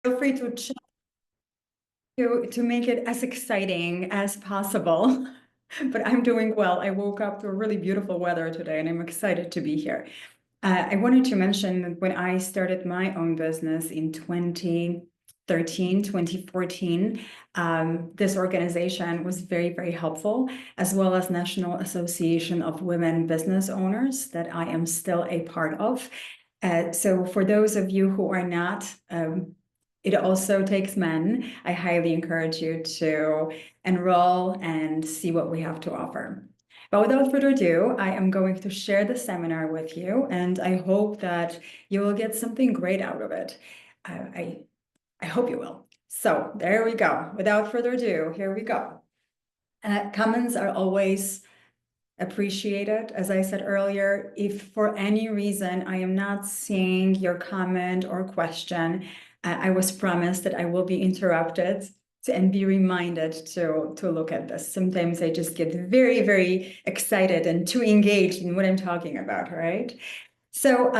Feel free to chat to make it as exciting as possible. But I'm doing well. I woke up to a really beautiful weather today, and I'm excited to be here. I wanted to mention that when I started my own business in 2013, 2014, this organization was very, very helpful, as well as National Association of Women Business Owners that I am still a part of. So for those of you who are not, it also takes men. I highly encourage you to enroll and see what we have to offer. But without further ado, I am going to share the seminar with you, and I hope that you will get something great out of it. I hope you will. So there we go. Without further ado, here we go. Comments are always appreciated. As I said earlier, if for any reason I am not seeing your comment or question, I was promised that I will be interrupted and be reminded to look at this. Sometimes I just get very, very excited and too engaged in what I'm talking about, right? So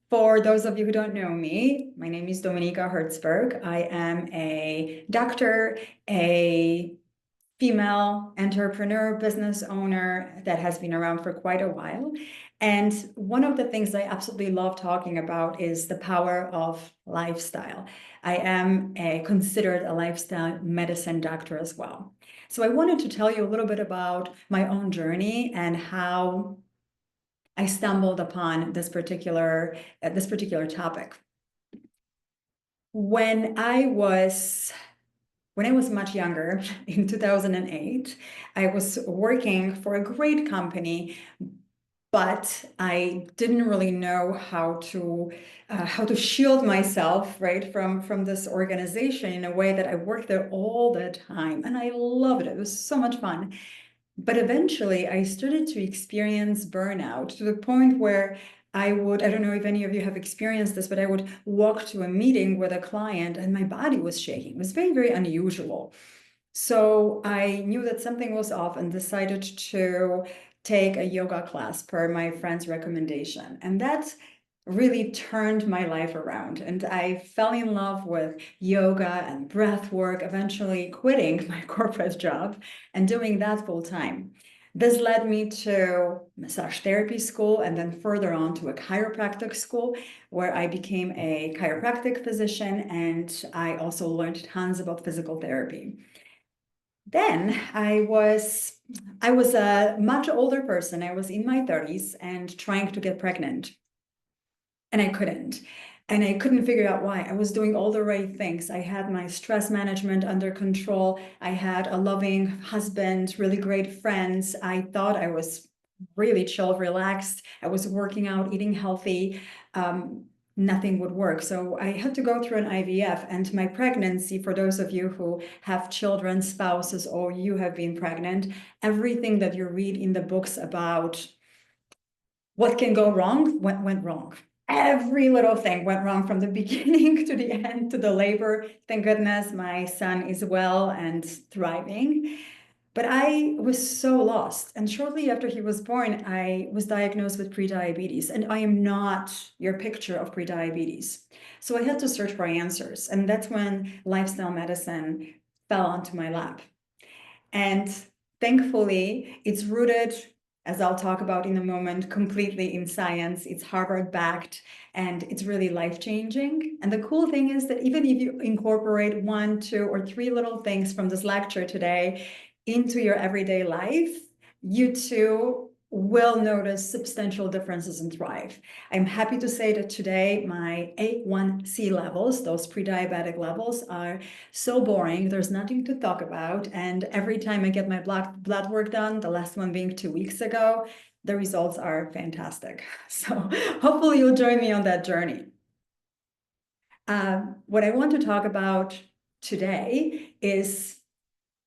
for those of you who don't know me, my name is Dominika Hertsberg. I am a doctor, a female entrepreneur, business owner that has been around for quite a while. And one of the things I absolutely love talking about is the power of lifestyle. I am considered a lifestyle medicine doctor as well. So I wanted to tell you a little bit about my own journey and how I stumbled upon this particular topic. When I was much younger, in 2008, I was working for a great company, but I didn't really know how to shield myself, right, from this organization in a way that I worked there all the time, and I loved it. It was so much fun. But eventually, I started to experience burnout to the point where I don't know if any of you have experienced this, but I would walk to a meeting with a client and my body was shaking. It was very, very unusual. So I knew that something was off and decided to take a yoga class per my friend's recommendation. And that really turned my life around. And I fell in love with yoga and breath work, eventually quitting my corporate job and doing that full time. This led me to massage therapy school and then further on to a chiropractic school where I became a chiropractic physician, and I also learned tons about physical therapy. Then I was a much older person. I was in my 30s and trying to get pregnant. And I couldn't. And I couldn't figure out why. I was doing all the right things. I had my stress management under control. I had a loving husband, really great friends. I thought I was really chill, relaxed. I was working out, eating healthy. Nothing would work. So I had to go through an IVF, and my pregnancy, for those of you who have children, spouses, or you have been pregnant, everything that you read in the books about what can go wrong went wrong. Every little thing went wrong from the beginning to the end to the labor. Thank goodness my son is well and thriving. But I was so lost. And shortly after he was born, I was diagnosed with prediabetes. And I am not your picture of prediabetes. So I had to search for answers. And that's when lifestyle medicine fell onto my lap. And thankfully, it's rooted, as I'll talk about in a moment, completely in science. It's Harvard-backed, and it's really life-changing. And the cool thing is that even if you incorporate 1, 2, or 3 little things from this lecture today into your everyday life, you too will notice substantial differences and thrive. I'm happy to say that today my A1C levels, those pre-diabetic levels, are so boring. There's nothing to talk about. And every time I get my blood work done, the last one being 2 weeks ago, the results are fantastic. So hopefully you'll join me on that journey. What I want to talk about today is,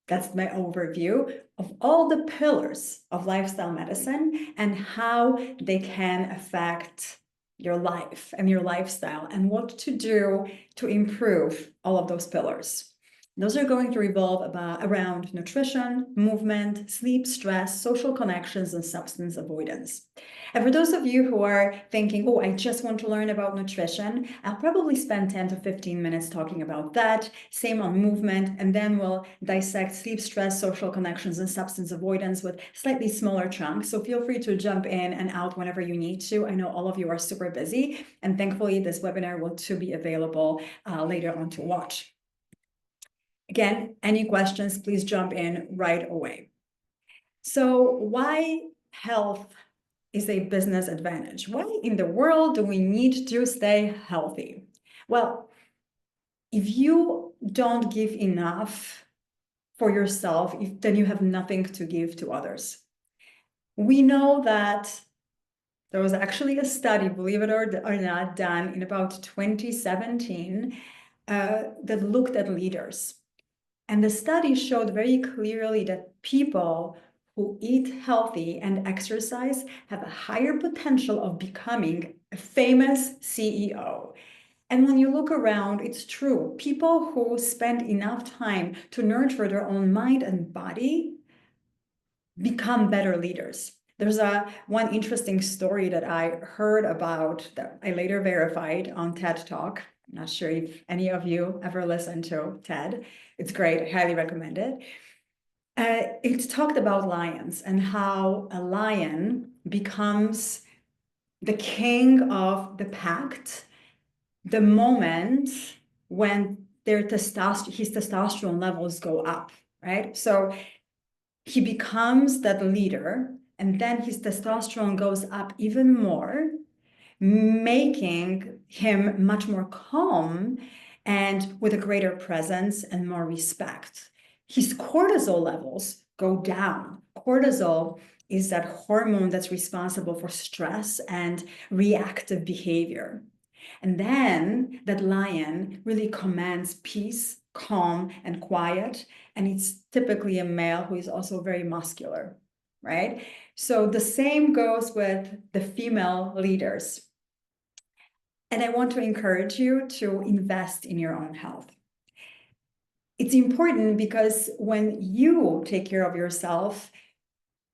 that's my overview of all the pillars of lifestyle medicine and how they can affect your life and your lifestyle and what to do to improve all of those pillars. Those are going to revolve around nutrition, movement, sleep, stress, social connections, and substance avoidance. And for those of you who are thinking, oh, I just want to learn about nutrition, I'll probably spend 10 to 15 minutes talking about that. Same on movement. And then we'll dissect sleep, stress, social connections, and substance avoidance with slightly smaller chunks. So feel free to jump in and out whenever you need to. I know all of you are super busy. And thankfully, this webinar will too be available later on to watch. Again, any questions, please jump in right away. So why health is a business advantage? Why in the world do we need to stay healthy? Well, if you don't give enough for yourself, then you have nothing to give to others. We know that there was actually a study, believe it or not, done in about 2017 that looked at leaders. And the study showed very clearly that people who eat healthy and exercise have a higher potential of becoming a famous CEO. And when you look around, it's true. People who spend enough time to nurture their own mind and body become better leaders. There's one interesting story that I heard about that I later verified on TED Talk. I'm not sure if any of you ever listened to TED. It's great. I highly recommend it. It talked about lions and how a lion becomes the king of the pack the moment when his testosterone levels go up, right? So he becomes that leader, and then his testosterone goes up even more, making him much more calm and with a greater presence and more respect. His cortisol levels go down. Cortisol is that hormone that's responsible for stress and reactive behavior. And then that lion really commands peace, calm, and quiet. And it's typically a male who is also very muscular, right? So the same goes with the female leaders. And I want to encourage you to invest in your own health. It's important because when you take care of yourself,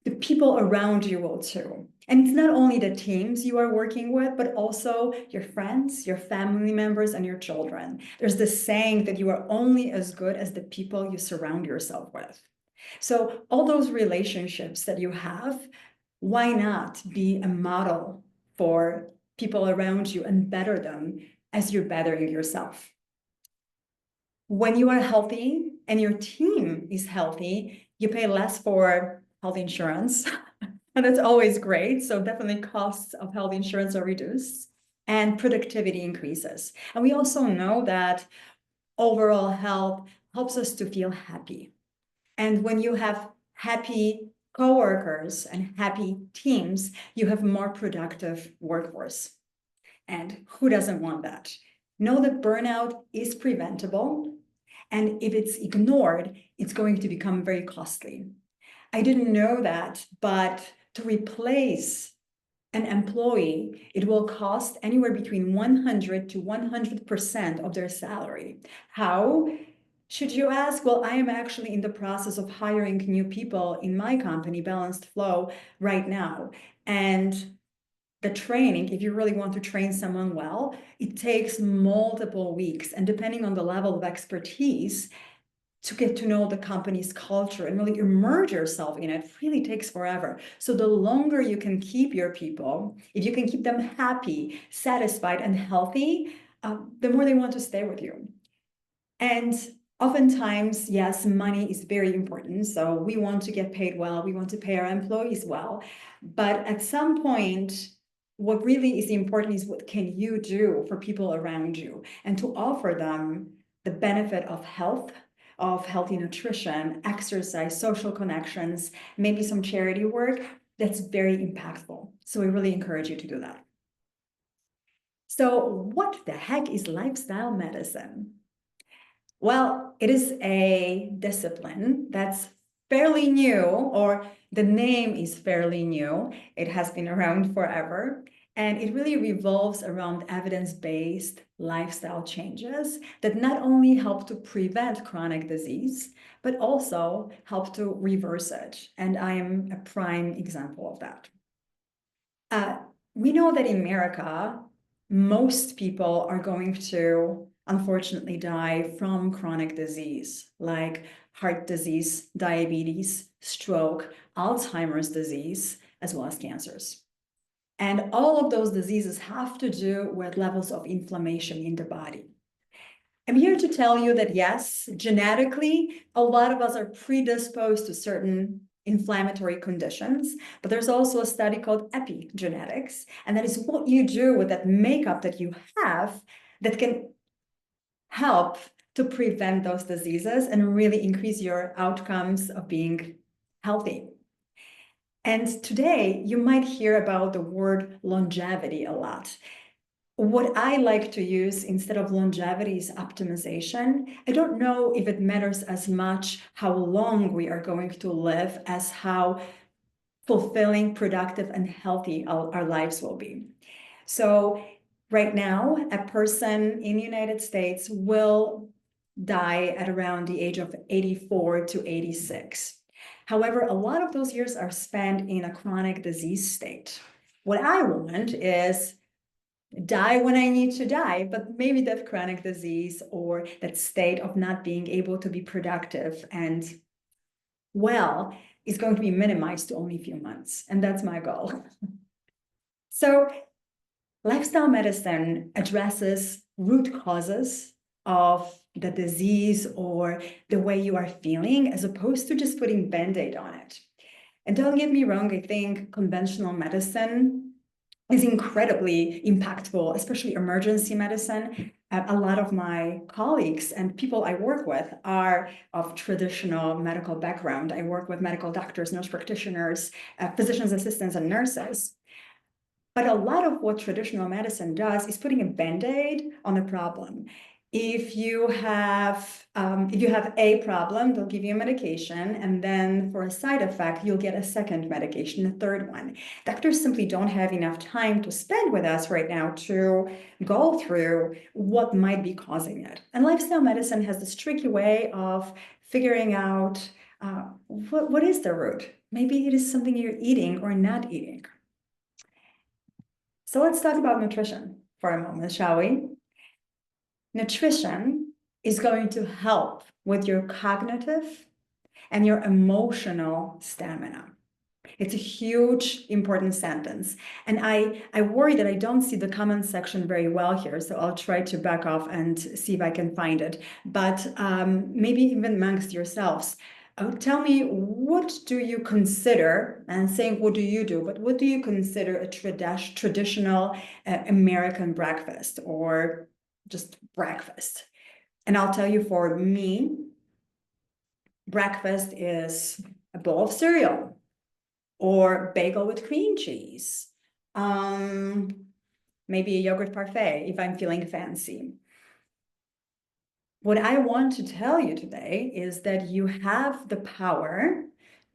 the people around you will too. And it's not only the teams you are working with, but also your friends, your family members, and your children. There's this saying that you are only as good as the people you surround yourself with. So all those relationships that you have, why not be a model for people around you and better them as you're bettering yourself? When you are healthy and your team is healthy, you pay less for health insurance. And that's always great. So definitely costs of health insurance are reduced and productivity increases. And we also know that overall health helps us to feel happy. And when you have happy coworkers and happy teams, you have more productive workforce. And who doesn't want that? Know that burnout is preventable. And if it's ignored, it's going to become very costly. I didn't know that, but to replace an employee, it will cost anywhere between 100 to 100% of their salary. How? Should you ask? Well, I am actually in the process of hiring new people in my company, Balanced Flow, right now. And the training, if you really want to train someone well, it takes multiple weeks. And depending on the level of expertise, to get to know the company's culture and really immerse yourself in it really takes forever. So the longer you can keep your people, if you can keep them happy, satisfied, and healthy, the more they want to stay with you. And oftentimes, yes, money is very important. So we want to get paid well. We want to pay our employees well. But at some point, what really is important is what can you do for people around you and to offer them the benefit of health, of healthy nutrition, exercise, social connections, maybe some charity work. That's very impactful. So we really encourage you to do that. So what the heck is lifestyle medicine? Well, it is a discipline that's fairly new, or the name is fairly new. It has been around forever. And it really revolves around evidence-based lifestyle changes that not only help to prevent chronic disease, but also help to reverse it. And I am a prime example of that. We know that in America, most people are going to unfortunately die from chronic disease, like heart disease, diabetes, stroke, Alzheimer's disease, as well as cancers. And all of those diseases have to do with levels of inflammation in the body. I'm here to tell you that yes, genetically, a lot of us are predisposed to certain inflammatory conditions, but there's also a study called epigenetics, and that is what you do with that makeup that you have that can help to prevent those diseases and really increase your outcomes of being healthy. And today, you might hear about the word longevity a lot. What I like to use instead of longevity is optimization. I don't know if it matters as much how long we are going to live as how fulfilling, productive, and healthy our lives will be. So right now, a person in the United States will die at around the age of 84 to 86. However, a lot of those years are spent in a chronic disease state. What I want is die when I need to die, but maybe that chronic disease or that state of not being able to be productive and well is going to be minimized to only a few months. And that's my goal. So lifestyle medicine addresses root causes of the disease or the way you are feeling, as opposed to just putting Band-Aid on it. And don't get me wrong, I think conventional medicine is incredibly impactful, especially emergency medicine. A lot of my colleagues and people I work with are of traditional medical background. I work with medical doctors, nurse practitioners, physician's assistants, and nurses. But a lot of what traditional medicine does is putting a Band-Aid on a problem. If you have a problem, they'll give you a medication, and then for a side effect, you'll get a second medication, a third one. Doctors simply don't have enough time to spend with us right now to go through what might be causing it. And lifestyle medicine has this tricky way of figuring out what is the root. Maybe it is something you're eating or not eating. So let's talk about nutrition for a moment, shall we? Nutrition is going to help with your cognitive and your emotional stamina. It's a huge, important sentence. And I worry that I don't see the comment section very well here, so I'll try to back off and see if I can find it. But maybe even amongst yourselves, tell me, what do you consider, and saying what do you do, but what do you consider a traditional American breakfast or just breakfast? And I'll tell you, for me, breakfast is a bowl of cereal or bagel with cream cheese, maybe a yogurt parfait if I'm feeling fancy. What I want to tell you today is that you have the power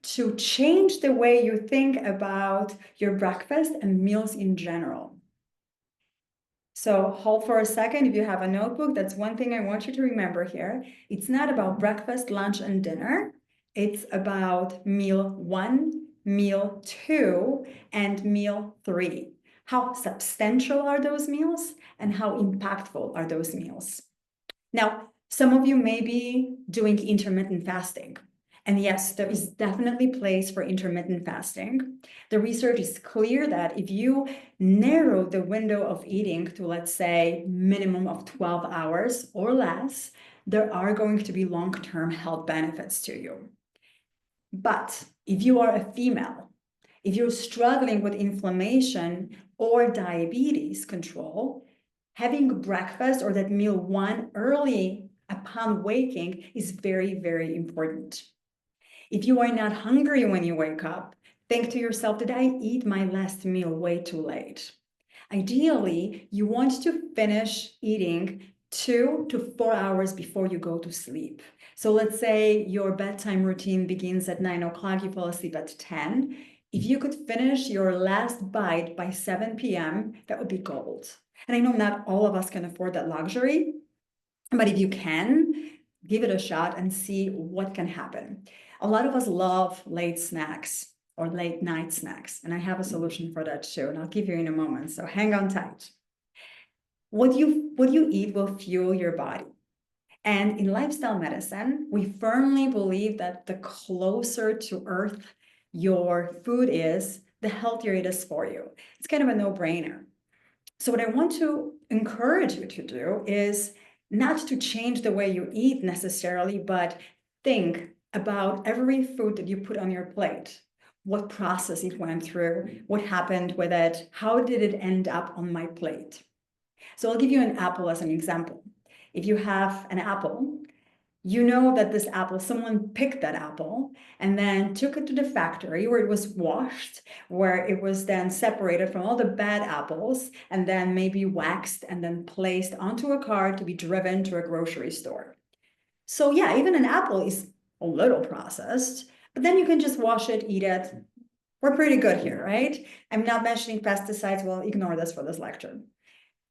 to change the way you think about your breakfast and meals in general. So hold for a second. If you have a notebook, that's one thing I want you to remember here. It's not about breakfast, lunch, and dinner. It's about meal 1, meal 2, and meal 3. How substantial are those meals and how impactful are those meals? Now, some of you may be doing intermittent fasting. And yes, there is definitely place for intermittent fasting. The research is clear that if you narrow the window of eating to, let's say, minimum of 12 hours or less, there are going to be long-term health benefits to you. But if you are a female, if you're struggling with inflammation or diabetes control, having breakfast or that meal 1 early upon waking is very, very important. If you are not hungry when you wake up, think to yourself, did I eat my last meal way too late? Ideally, you want to finish eating 2 to 4 hours before you go to sleep. So let's say your bedtime routine begins at 9 o'clock, you fall asleep at 10. If you could finish your last bite by 7 p.m., that would be gold. And I know not all of us can afford that luxury, but if you can, give it a shot and see what can happen. A lot of us love late snacks or late night snacks. And I have a solution for that too, and I'll give you in a moment. So hang on tight. What you eat will fuel your body. And in lifestyle medicine, we firmly believe that the closer to earth your food is, the healthier it is for you. It's kind of a no-brainer. So what I want to encourage you to do is not to change the way you eat necessarily, but think about every food that you put on your plate. What process it went through, what happened with it, how did it end up on my plate? So I'll give you an apple as an example. If you have an apple, you know that this apple, someone picked that apple and then took it to the factory where it was washed, where it was then separated from all the bad apples and then maybe waxed and then placed onto a cart to be driven to a grocery store. So yeah, even an apple is a little processed, but then you can just wash it, eat it. We're pretty good here, right? I'm not mentioning pesticides. Well, ignore this for this lecture.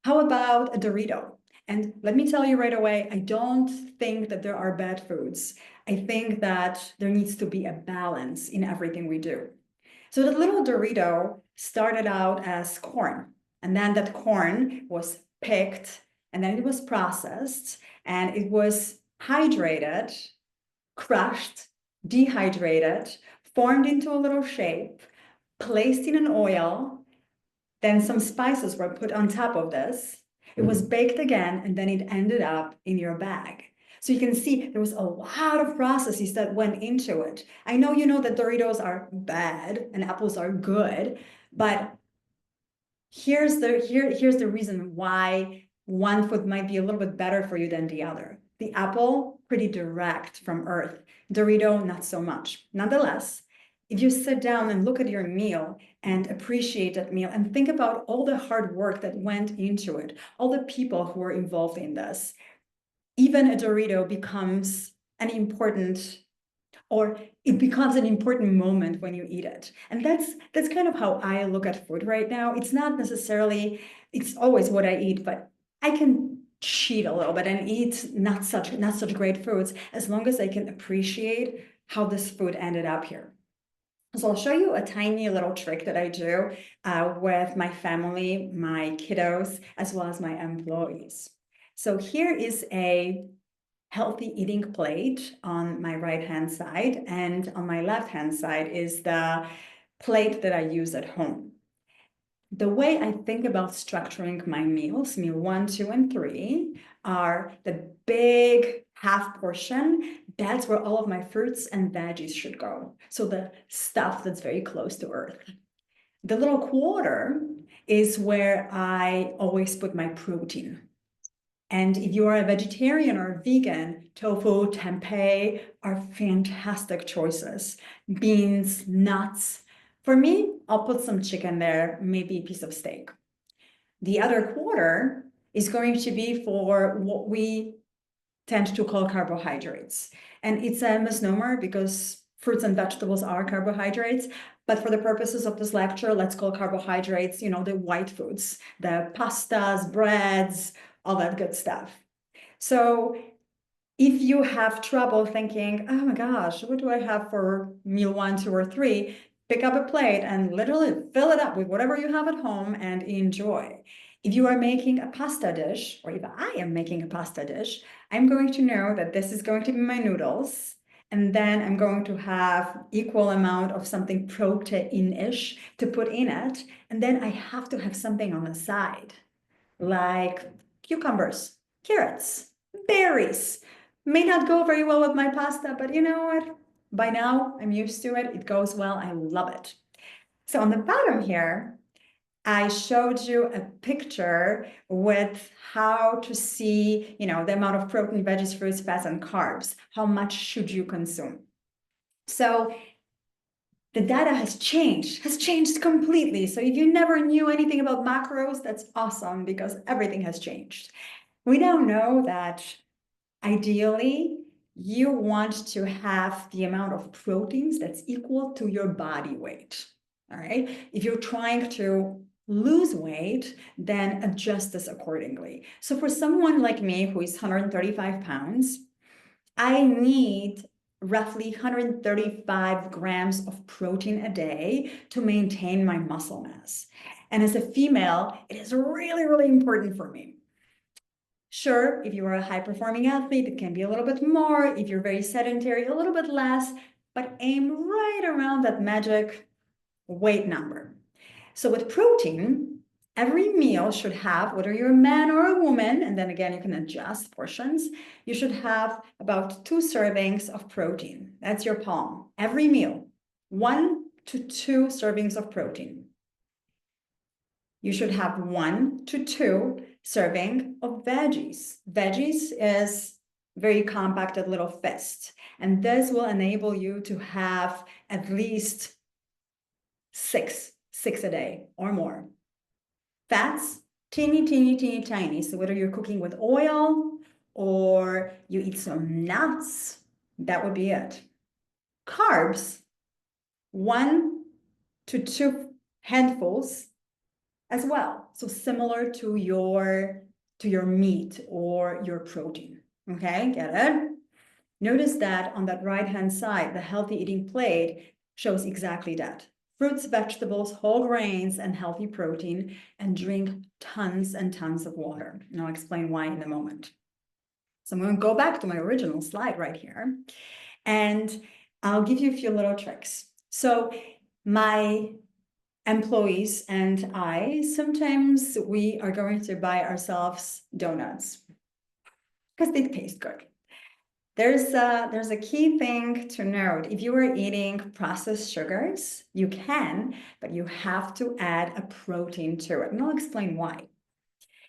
How about a Dorito? And let me tell you right away, I don't think that there are bad foods. I think that there needs to be a balance in everything we do. So the little Dorito started out as corn, and then that corn was picked, and then it was processed, and it was hydrated, crushed, dehydrated, formed into a little shape, placed in an oil, then some spices were put on top of this. It was baked again, and then it ended up in your bag. So you can see there was a lot of processes that went into it. I know you know that Doritos are bad and apples are good, but here's the reason why one food might be a little bit better for you than the other. The apple, pretty direct from earth. Dorito, not so much. Nonetheless, if you sit down and look at your meal and appreciate that meal and think about all the hard work that went into it, all the people who were involved in this, even a Dorito becomes an important, or it becomes an important moment when you eat it. And that's kind of how I look at food right now. It's not necessarily, it's always what I eat, but I can cheat a little bit and eat not such great foods as long as I can appreciate how this food ended up here. So I'll show you a tiny little trick that I do with my family, my kiddos, as well as my employees. So here is a healthy eating plate on my right-hand side, and on my left-hand side is the plate that I use at home. The way I think about structuring my meals, meal 1, 2, and 3, are the big half portion. That's where all of my fruits and veggies should go. So the stuff that's very close to earth. The little quarter is where I always put my protein. And if you are a vegetarian or a vegan, tofu, tempeh are fantastic choices. Beans, nuts. For me, I'll put some chicken there, maybe a piece of steak. The other quarter is going to be for what we tend to call carbohydrates. And it's a misnomer because fruits and vegetables are carbohydrates. But for the purposes of this lecture, let's call carbohydrates, the white foods, the pastas, breads, all that good stuff. So if you have trouble thinking, oh my gosh, what do I have for meal 1, 2, or 3? Pick up a plate and literally fill it up with whatever you have at home and enjoy. If you are making a pasta dish, or if I am making a pasta dish, I'm going to know that this is going to be my noodles. And then I'm going to have equal amount of something protein-ish to put in it. And then I have to have something on the side, like cucumbers, carrots, berries. May not go very well with my pasta, but you know what? By now, I'm used to it. It goes well. I love it. So on the bottom here, I showed you a picture with how to see, the amount of protein, veggies, fruits, fats, and carbs. How much should you consume? So the data has changed completely. So if you never knew anything about macros, that's awesome because everything has changed. We now know that ideally, you want to have the amount of proteins that's equal to your body weight, all right? If you're trying to lose weight, then adjust this accordingly. So for someone like me who is 135 pounds, I need roughly 135 grams of protein a day to maintain my muscle mass. And as a female, it is really, really important for me. Sure, if you are a high-performing athlete, it can be a little bit more. If you're very sedentary, a little bit less, but aim right around that magic weight number. So with protein, every meal should have, whether you're a man or a woman, and then again, you can adjust portions, you should have about 2 servings of protein. That's your palm. Every meal, 1 to 2 servings of protein. You should have 1 to 2 serving of veggies. Veggies is very compacted little fist, and this will enable you to have at least six a day or more. Fats, teeny, teeny, teeny, tiny. So whether you're cooking with oil or you eat some nuts, that would be it. Carbs, 1 to 2 handfuls as well. So similar to your meat or your protein. Okay, get it? Notice that on that right-hand side, the healthy eating plate shows exactly that. Fruits, vegetables, whole grains, and healthy protein, and drink tons and tons of water. And I'll explain why in a moment. So I'm going to go back to my original slide right here, and I'll give you a few little tricks. So my employees and I, sometimes we are going to buy ourselves donuts because they taste good. There's a key thing to note. If you are eating processed sugars, you can, but you have to add a protein to it. And I'll explain why.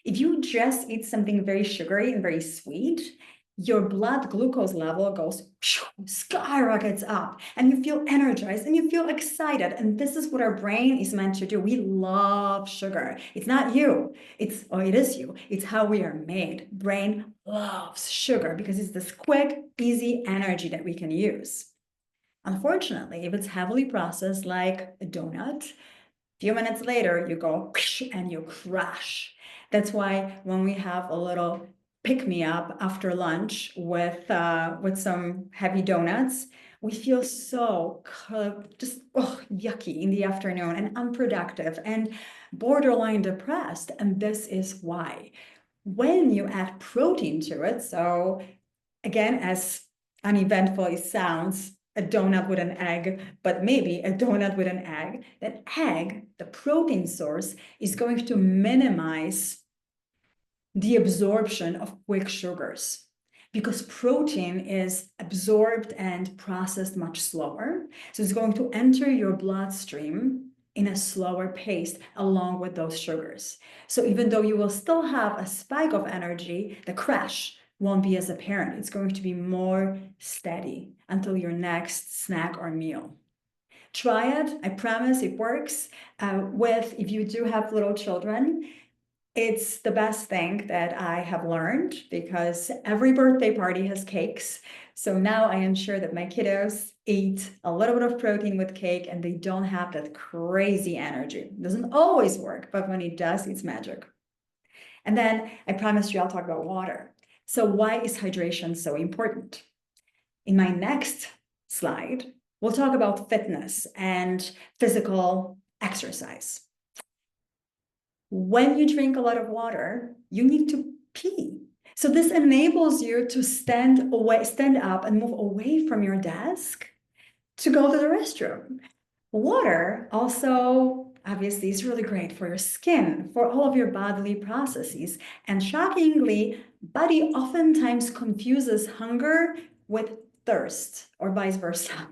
If you just eat something very sugary and very sweet, your blood glucose level goes skyrockets up, and you feel energized and you feel excited. And this is what our brain is meant to do. We love sugar. It's not you. It is you. It's how we are made. Brain loves sugar because it's this quick, easy energy that we can use. Unfortunately, if it's heavily processed like a donut, a few minutes later, you go and you crash. That's why when we have a little pick-me-up after lunch with some heavy donuts, we feel so just yucky in the afternoon and unproductive and borderline depressed. And this is why. When you add protein to it, so again, as uneventful it sounds, a donut with an egg, but maybe a donut with an egg, that egg, the protein source, is going to minimize the absorption of quick sugars because protein is absorbed and processed much slower. So it's going to enter your bloodstream in a slower pace along with those sugars. So even though you will still have a spike of energy, the crash won't be as apparent. It's going to be more steady until your next snack or meal. Try it. I promise it works. If you do have little children, it's the best thing that I have learned because every birthday party has cakes. So now I ensure that my kiddos eat a little bit of protein with cake and they don't have that crazy energy. It doesn't always work, but when it does, it's magic. And then I promised you I'll talk about water. So why is hydration so important? In my next slide, we'll talk about fitness and physical exercise. When you drink a lot of water, you need to pee. So this enables you to stand up and move away from your desk to go to the restroom. Water also, obviously, is really great for your skin, for all of your bodily processes. And shockingly, body oftentimes confuses hunger with thirst or vice versa.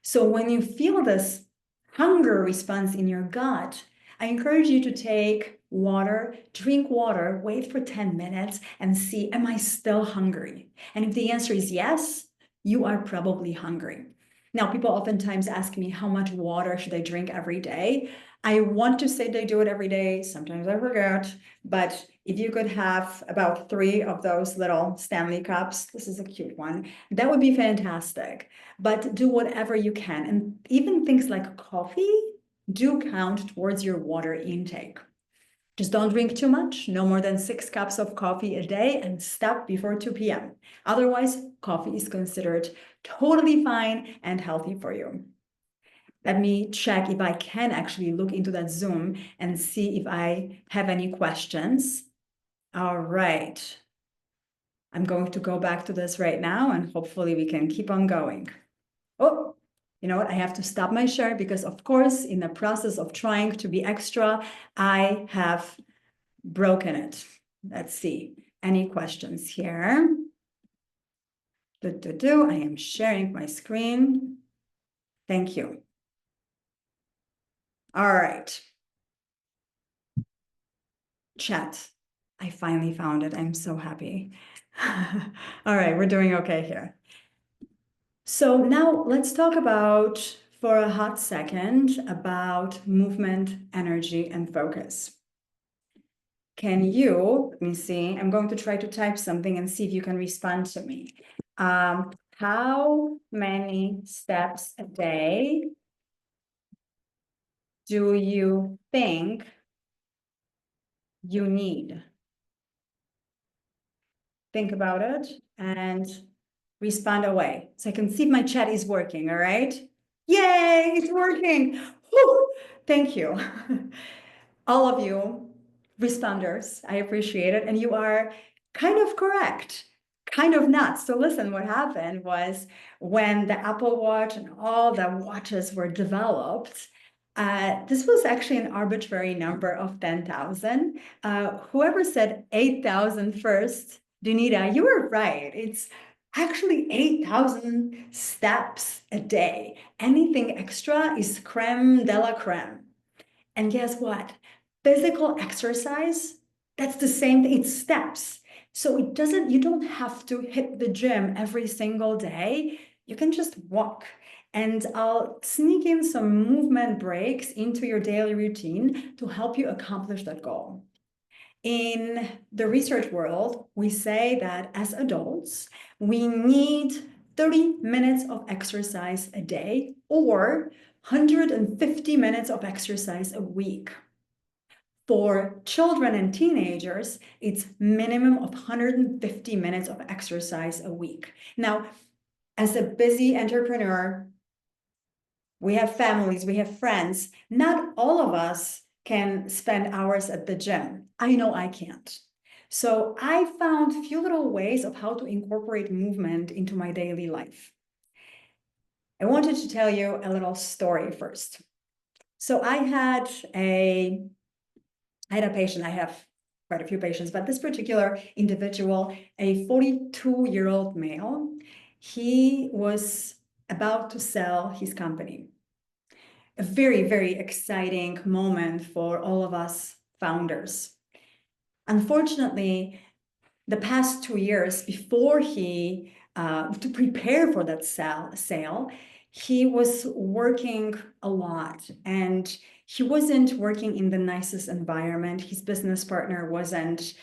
So when you feel this hunger response in your gut, I encourage you to take water, drink water, wait for 10 minutes and see, am I still hungry? And if the answer is yes, you are probably hungry. Now, people oftentimes ask me, how much water should I drink every day? I want to say they do it every day. Sometimes I forget, but if you could have about 3 of those little Stanley cups, this is a cute one, that would be fantastic. But do whatever you can. And even things like coffee do count towards your water intake. Just don't drink too much, no more than 6 cups of coffee a day, and stop before 2 p.m. Otherwise, coffee is considered totally fine and healthy for you. Let me check if I can actually look into that Zoom and see if I have any questions. All right. I'm going to go back to this right now, and hopefully we can keep on going. Oh, you know what? I have to stop my share because, of course, in the process of trying to be extra, I have broken it. Let's see. Any questions here? I am sharing my screen. Thank you. All right. Chat. I finally found it. I'm so happy. All right, we're doing okay here. So now let's talk about, for a hot second, about movement, energy, and focus. Can you, let me see, I'm going to try to type something and see if you can respond to me. How many steps a day do you think you need? Think about it and respond away. So I can see if my chat is working, all right? Yay, it's working. Whew, thank you. All of you responders, I appreciate it. And you are kind of correct, kind of not. So listen, what happened was when the Apple Watch and all the watches were developed, this was actually an arbitrary number of 10,000. Whoever said 8,000 first, Dunita, you were right. It's actually 8,000 steps a day. Anything extra is creme de la creme. And guess what? Physical exercise, that's the same thing, it's steps. So you don't have to hit the gym every single day. You can just walk. And I'll sneak in some movement breaks into your daily routine to help you accomplish that goal. In the research world, we say that as adults, we need 30 minutes of exercise a day or 150 minutes of exercise a week. For children and teenagers, it's minimum of 150 minutes of exercise a week. Now, as a busy entrepreneur, we have families, we have friends. Not all of us can spend hours at the gym. I know I can't. So I found a few little ways of how to incorporate movement into my daily life. I wanted to tell you a little story first. So I had a patient, I have quite a few patients, but this particular individual, a 42-year-old male, he was about to sell his company. A very, very exciting moment for all of us founders. Unfortunately, the past 2 years before he, to prepare for that sale, he was working a lot and he wasn't working in the nicest environment. His business partner wasn't,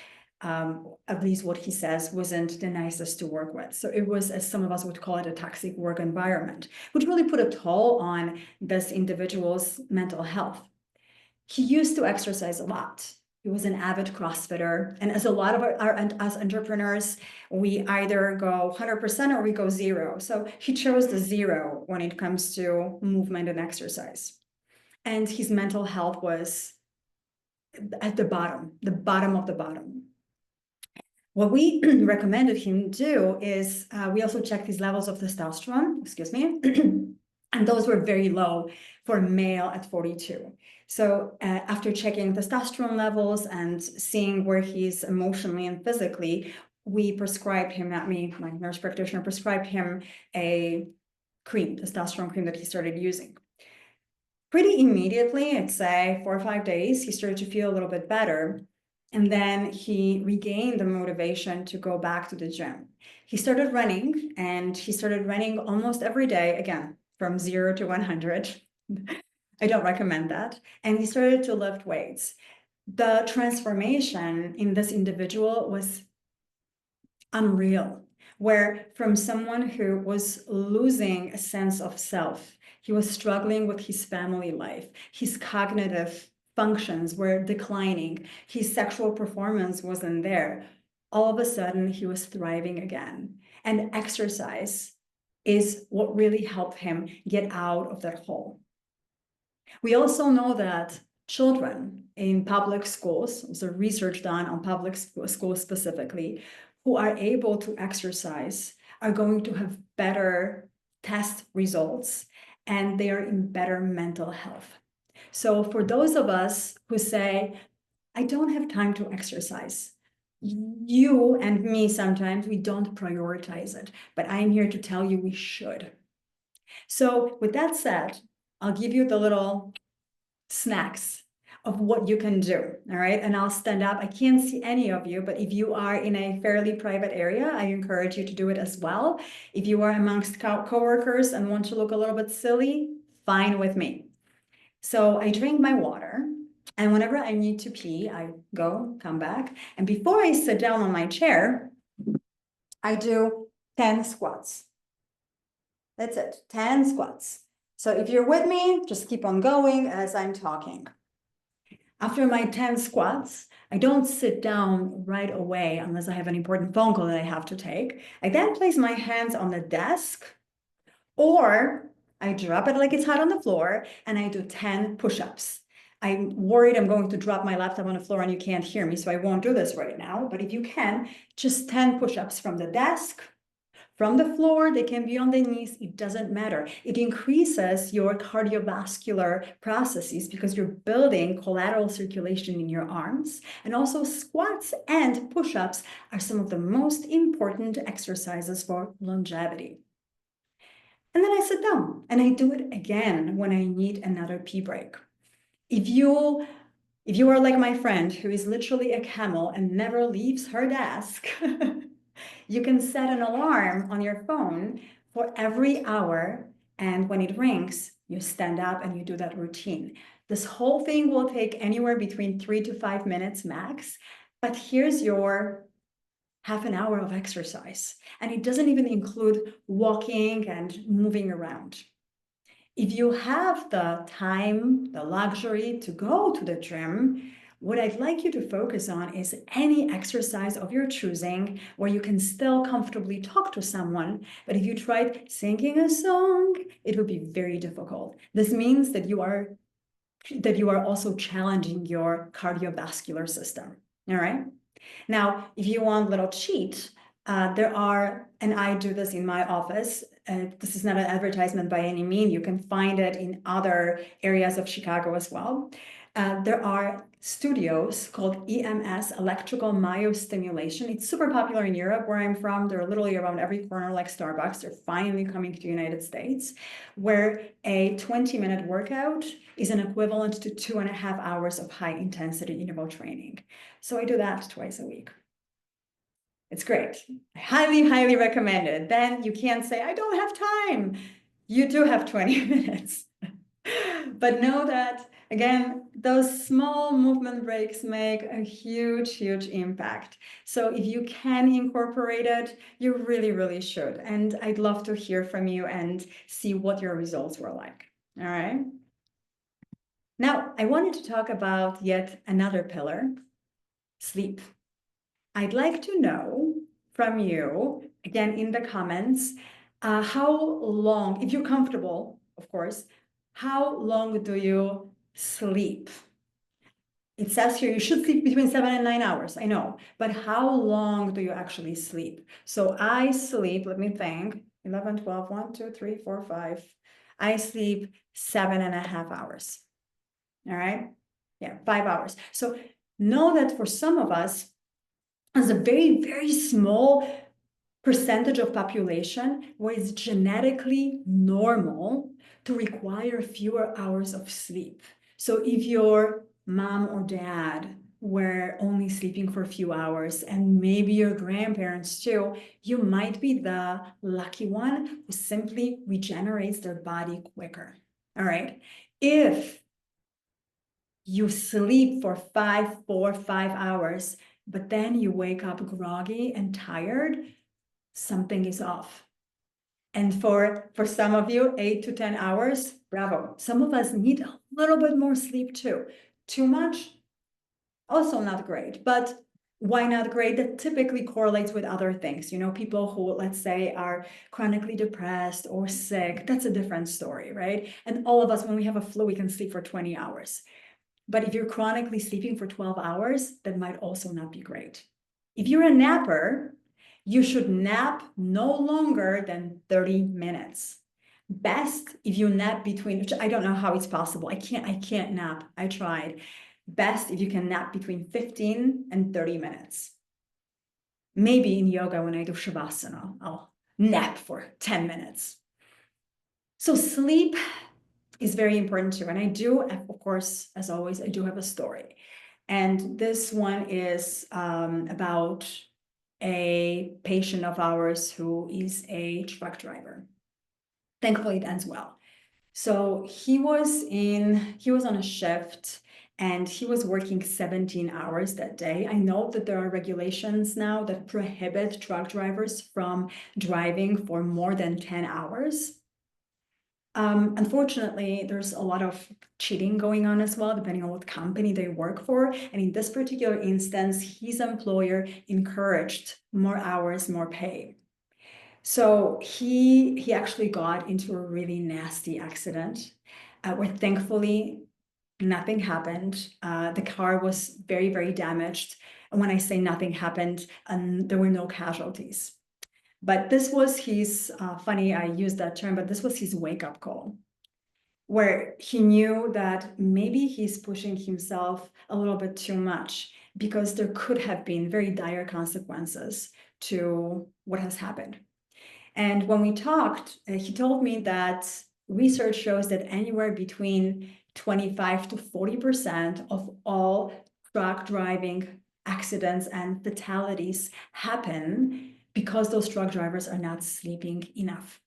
at least what he says, wasn't the nicest to work with. So it was, as some of us would call it, a toxic work environment, which really put a toll on this individual's mental health. He used to exercise a lot. He was an avid CrossFitter. And as a lot of us entrepreneurs, we either go 100% or we go zero. So he chose the zero when it comes to movement and exercise. And his mental health was at the bottom of the bottom. What we recommended him do is we also checked his levels of testosterone, excuse me, and those were very low for a male at 42. So after checking testosterone levels and seeing where he's emotionally and physically, we prescribed him, not me, my nurse practitioner prescribed him a cream, testosterone cream that he started using. Pretty immediately, I'd say 4 or 5 days, he started to feel a little bit better. And then he regained the motivation to go back to the gym. He started running, and he started running almost every day, again, from 0 to 100. I don't recommend that. And he started to lift weights. The transformation in this individual was unreal, where from someone who was losing a sense of self, he was struggling with his family life, his cognitive functions were declining. His sexual performance wasn't there. All of a sudden, he was thriving again. And exercise is what really helped him get out of that hole. We also know that children in public schools, so research done on public schools specifically, who are able to exercise are going to have better test results and they are in better mental health. So for those of us who say, I don't have time to exercise, you and me sometimes, we don't prioritize it, but I'm here to tell you we should. So with that said, I'll give you the little snacks of what you can do, all right? And I'll stand up. I can't see any of you, but if you are in a fairly private area, I encourage you to do it as well. If you are amongst coworkers and want to look a little bit silly, fine with me. So I drink my water, and whenever I need to pee, I go, come back. And before I sit down on my chair, I do 10 squats. That's it, 10 squats. So if you're with me, just keep on going as I'm talking. After my 10 squats, I don't sit down right away unless I have an important phone call that I have to take. I then place my hands on the desk, or I drop it like it's hot on the floor and I do 10 push-ups. I'm worried I'm going to drop my laptop on the floor and you can't hear me, so I won't do this right now. But if you can, just 10 push-ups from the desk, from the floor, they can be on the knees, it doesn't matter. It increases your cardiovascular processes because you're building collateral circulation in your arms. And also squats and push-ups are some of the most important exercises for longevity. And then I sit down and I do it again when I need another pee break. If you are like my friend who is literally a camel and never leaves her desk, you can set an alarm on your phone for every hour, and when it rings, you stand up and you do that routine. This whole thing will take anywhere between 3 to 5 minutes max, but here's your half an hour of exercise, and it doesn't even include walking and moving around. If you have the time, the luxury to go to the gym, what I'd like you to focus on is any exercise of your choosing where you can still comfortably talk to someone. But if you tried singing a song, it would be very difficult. This means that you are also challenging your cardiovascular system. All right. Now, if you want a little cheat, there are, and I do this in my office, this is not an advertisement by any means, you can find it in other areas of Chicago as well. There are studios called EMS, electrical myostimulation. It's super popular in Europe, where I'm from. They're literally around every corner like Starbucks. They're finally coming to the United States, where a 20-minute workout is an equivalent to 2.5 hours of high intensity interval training. So I do that twice a week. It's great. I highly, highly recommend it. Then you can't say, I don't have time. You do have 20 minutes. But know that, again, those small movement breaks make a huge, huge impact. So if you can incorporate it, you really, really should. And I'd love to hear from you and see what your results were like. All right. Now, I wanted to talk about yet another pillar, sleep. I'd like to know from you, again, in the comments, how long, if you're comfortable, of course, how long do you sleep? It says here you should sleep between 7 and 9 hours, I know, but how long do you actually sleep? So I sleep, let me think, 11, 12, 1, 2, 3, 4, 5. I sleep 7.5 hours. All right. Yeah, 5 hours. So know that for some of us, as a very, very small percentage of population where it's genetically normal to require fewer hours of sleep. So if your mom or dad were only sleeping for a few hours, and maybe your grandparents too, you might be the lucky one who simply regenerates their body quicker. All right. If you sleep for 4 or 5 hours, but then you wake up groggy and tired, something is off. And for some of you, 8 to 10 hours, bravo. Some of us need a little bit more sleep too. Too much, also not great. But why not great? That typically correlates with other things. People who, let's say, are chronically depressed or sick, that's a different story, right? And all of us, when we have a flu, we can sleep for 20 hours. But if you're chronically sleeping for 12 hours, that might also not be great. If you're a napper, you should nap no longer than 30 minutes. Best if you nap between, which I don't know how it's possible. I can't nap. I tried. Best if you can nap between 15 and 30 minutes. Maybe in yoga, when I do Shavasana, I'll nap for 10 minutes. So sleep is very important too. And I do, of course, as always, I do have a story. And this one is about a patient of ours who is a truck driver. Thankfully, it ends well. So he was on a shift and he was working 17 hours that day. I know that there are regulations now that prohibit truck drivers from driving for more than 10 hours. Unfortunately, there's a lot of cheating going on as well, depending on what company they work for. And in this particular instance, his employer encouraged more hours, more pay. So he actually got into a really nasty accident where thankfully nothing happened. The car was very, very damaged. And when I say nothing happened, there were no casualties. But this was his, funny I use that term, but this was his wake-up call, where he knew that maybe he's pushing himself a little bit too much because there could have been very dire consequences to what has happened. And when we talked, he told me that research shows that anywhere between 25 to 40% of all truck driving accidents and fatalities happen because those truck drivers are not sleeping enough.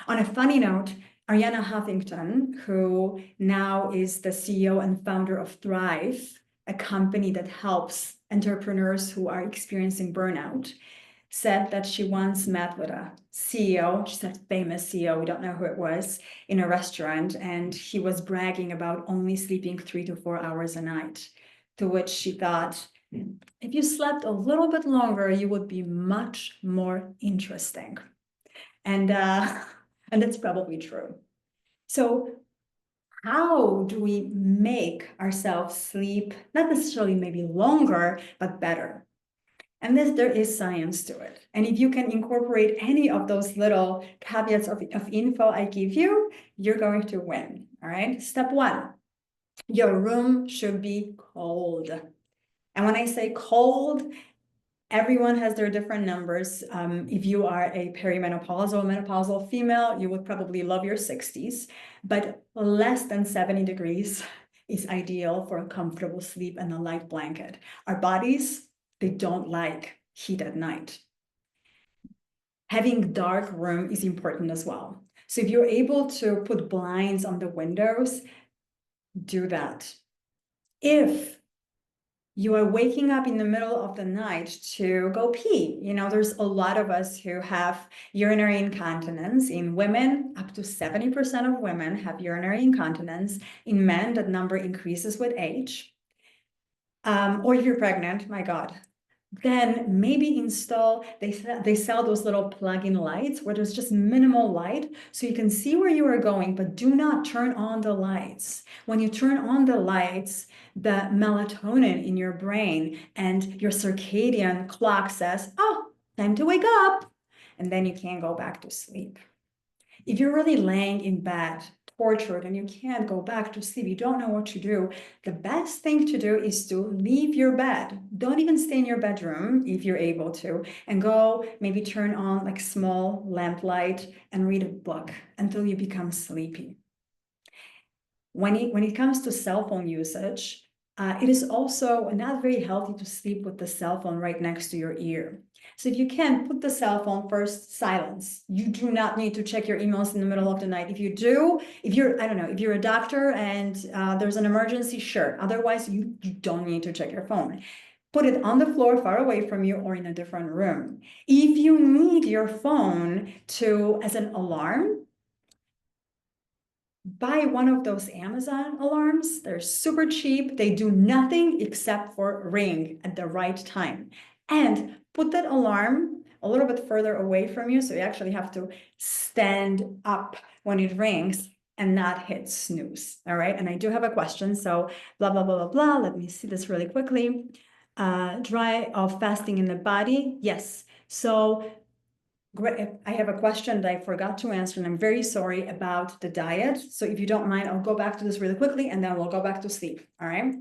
On a funny note, Arianna Huffington, who now is the CEO and founder of Thrive, a company that helps entrepreneurs who are experiencing burnout, said that she once met with a CEO, she's a famous CEO, we don't know who it was, in a restaurant, and he was bragging about only sleeping 3 to 4 hours a night, to which she thought, if you slept a little bit longer, you would be much more interesting. And that's probably true. So how do we make ourselves sleep, not necessarily maybe longer, but better? And there is science to it. And if you can incorporate any of those little caveats of info I give you, you're going to win, all right? Step 1, your room should be cold. And when I say cold, everyone has their different numbers. If you are a perimenopausal, menopausal female, you would probably love your 60s, but less than 70 degrees is ideal for a comfortable sleep and a light blanket. Our bodies, they don't like heat at night. Having dark room is important as well. So if you're able to put blinds on the windows, do that. If you are waking up in the middle of the night to go pee, there's a lot of us who have urinary incontinence. In women, up to 70% of women have urinary incontinence. In men, that number increases with age. Or if you're pregnant, my God, then maybe install, they sell those little plug-in lights where there's just minimal light so you can see where you are going, but do not turn on the lights. When you turn on the lights, the melatonin in your brain and your circadian clock says, oh, time to wake up. And then you can't go back to sleep. If you're really laying in bed, tortured, and you can't go back to sleep, you don't know what to do, the best thing to do is to leave your bed. Don't even stay in your bedroom if you're able to, and go maybe turn on like small lamplight and read a book until you become sleepy. When it comes to cell phone usage, it is also not very healthy to sleep with the cell phone right next to your ear. So if you can, put the cell phone first, silence. You do not need to check your emails in the middle of the night. If you do, if you're a doctor and there's an emergency, sure. Otherwise, you don't need to check your phone. Put it on the floor far away from you or in a different room. If you need your phone as an alarm, buy one of those Amazon alarms. They're super cheap. They do nothing except for ring at the right time. And put that alarm a little bit further away from you, so you actually have to stand up when it rings and not hit snooze. All right. And I do have a question. So blah, blah, blah, blah, blah. Let me see this really quickly. Dry of fasting in the body. Yes. So I have a question that I forgot to answer, and I'm very sorry about the diet. So if you don't mind, I'll go back to this really quickly, and then we'll go back to sleep. All right.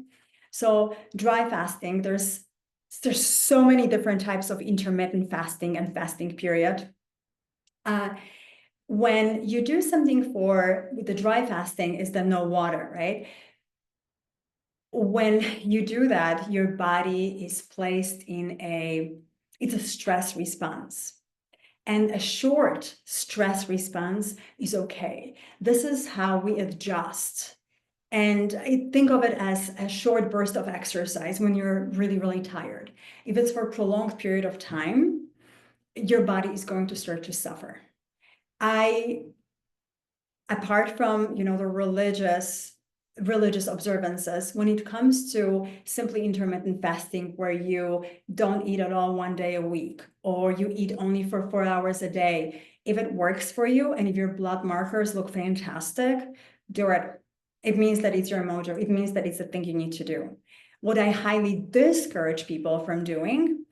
So dry fasting, there's so many different types of intermittent fasting and fasting period. When you do something with the dry fasting is the no water, right? When you do that, your body is placed it's a stress response. And a short stress response is okay. This is how we adjust. And I think of it as a short burst of exercise when you're really, really tired. If it's for a prolonged period of time, your body is going to start to suffer. Apart from, the religious observances, when it comes to simply intermittent fasting, where you don't eat at all one day a week, or you eat only for 4 hours a day, if it works for you and if your blood markers look fantastic, do it. It means that it's your mojo. It means that it's the thing you need to do. What I highly discourage people from doing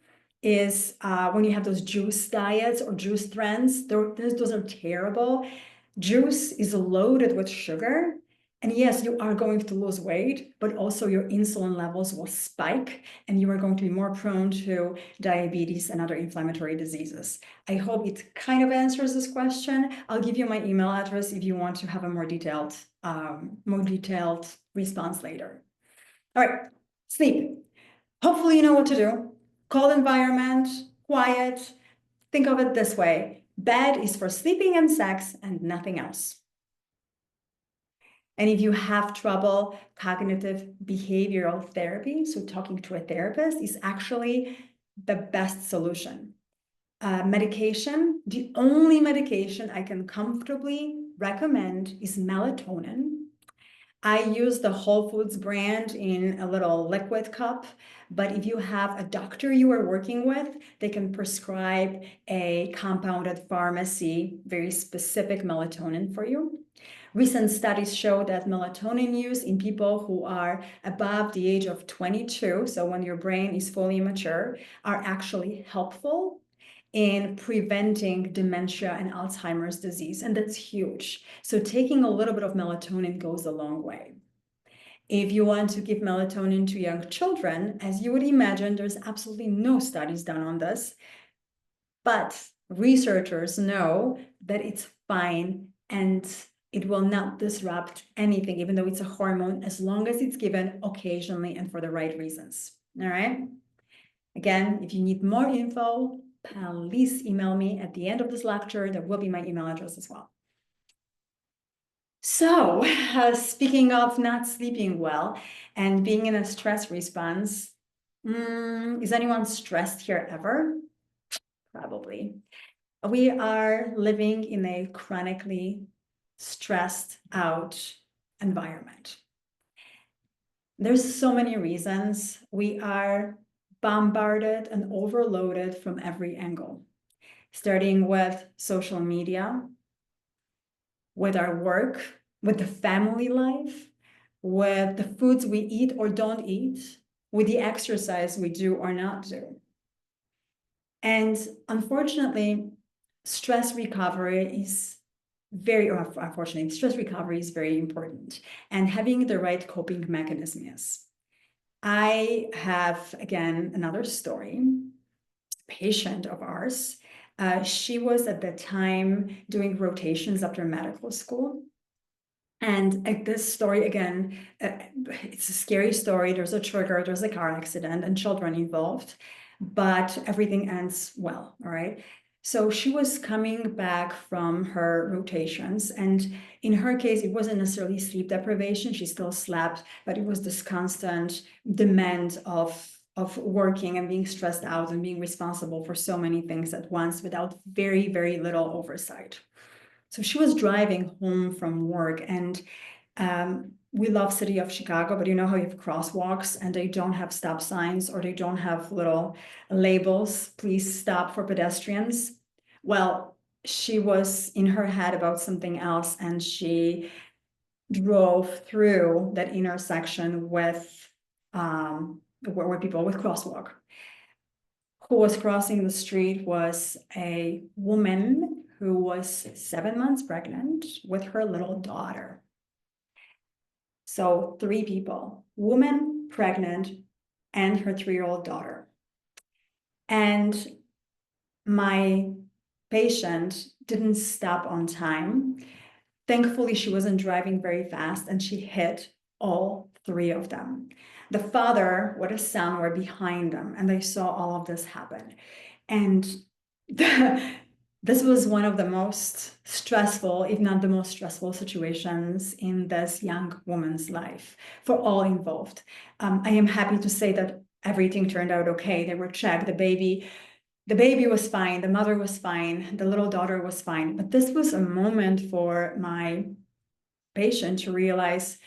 is when you have those juice diets or juice trends, those are terrible. Juice is loaded with sugar. And yes, you are going to lose weight, but also your insulin levels will spike and you are going to be more prone to diabetes and other inflammatory diseases. I hope it kind of answers this question. I'll give you my email address if you want to have a more detailed response later. All right, sleep. Hopefully you know what to do. Cold environment, quiet. Think of it this way. Bed is for sleeping and sex and nothing else. And if you have trouble, cognitive behavioral therapy, so talking to a therapist, is actually the best solution. Medication, the only medication I can comfortably recommend is melatonin. I use the Whole Foods brand in a little liquid cup, but if you have a doctor you are working with, they can prescribe a compounded pharmacy, very specific melatonin for you. Recent studies show that melatonin use in people who are above the age of 22, so when your brain is fully mature, are actually helpful in preventing dementia and Alzheimer's disease, and that's huge. So taking a little bit of melatonin goes a long way. If you want to give melatonin to young children, as you would imagine, there's absolutely no studies done on this, but researchers know that it's fine and it will not disrupt anything, even though it's a hormone, as long as it's given occasionally and for the right reasons. All right. Again, if you need more info, please email me at the end of this lecture. There will be my email address as well. So, speaking of not sleeping well and being in a stress response, is anyone stressed here ever? Probably. We are living in a chronically stressed out environment. There's so many reasons. We are bombarded and overloaded from every angle, starting with social media, with our work, with the family life, with the foods we eat or don't eat, with the exercise we do or not do. And unfortunately, stress recovery is stress recovery is very important, and having the right coping mechanism is. I have, again, another story. A patient of ours, she was at the time doing rotations after medical school. And this story, again, it's a scary story. There's a trigger, there's a car accident and children involved, but everything ends well, all right? So she was coming back from her rotations, and in her case, it wasn't necessarily sleep deprivation. She still slept, but it was this constant demand of working and being stressed out and being responsible for so many things at once without very, very little oversight. So she was driving home from work, and we love city of Chicago, but you know how you have crosswalks and they don't have stop signs, or they don't have little labels, please stop for pedestrians. Well, she was in her head about something else, and she drove through that intersection with where people with crosswalk. Who was crossing the street was a woman who was 7 months pregnant with her little daughter. So 3 people, woman, pregnant, and her 3-year-old daughter. And my patient didn't stop on time. Thankfully, she wasn't driving very fast, and she hit all 3 of them. The father with his son were behind them, and they saw all of this happen. And this was one of the most stressful, if not the most stressful situations in this young woman's life for all involved. I am happy to say that everything turned out okay. They were checked. The baby was fine. The mother was fine. The little daughter was fine. But this was a moment for my patient to realize,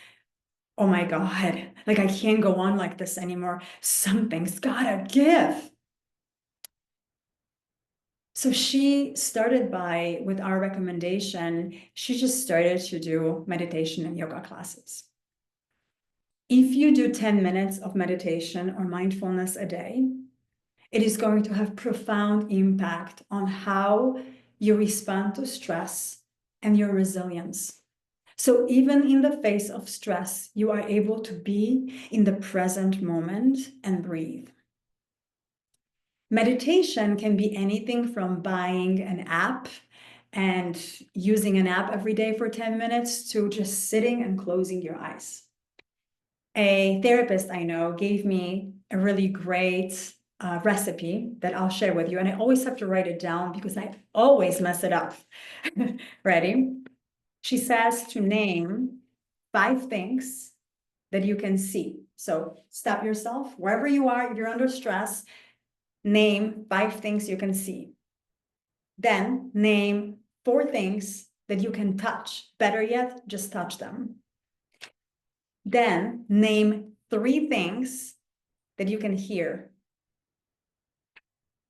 oh my God, like I can't go on like this anymore. Something's gotta give. So she started with our recommendation, she just started to do meditation and yoga classes. If you do 10 minutes of meditation or mindfulness a day, it is going to have profound impact on how you respond to stress and your resilience. So even in the face of stress, you are able to be in the present moment and breathe. Meditation can be anything from buying an app and using an app every day for 10 minutes to just sitting and closing your eyes. A therapist I know gave me a really great recipe that I'll share with you. And I always have to write it down because I always mess it up. Ready? She says to name 5 things that you can see. So stop yourself wherever you are. If you're under stress, name 5 things you can see. Then name 4 things that you can touch. Better yet, just touch them. Then name 3 things that you can hear.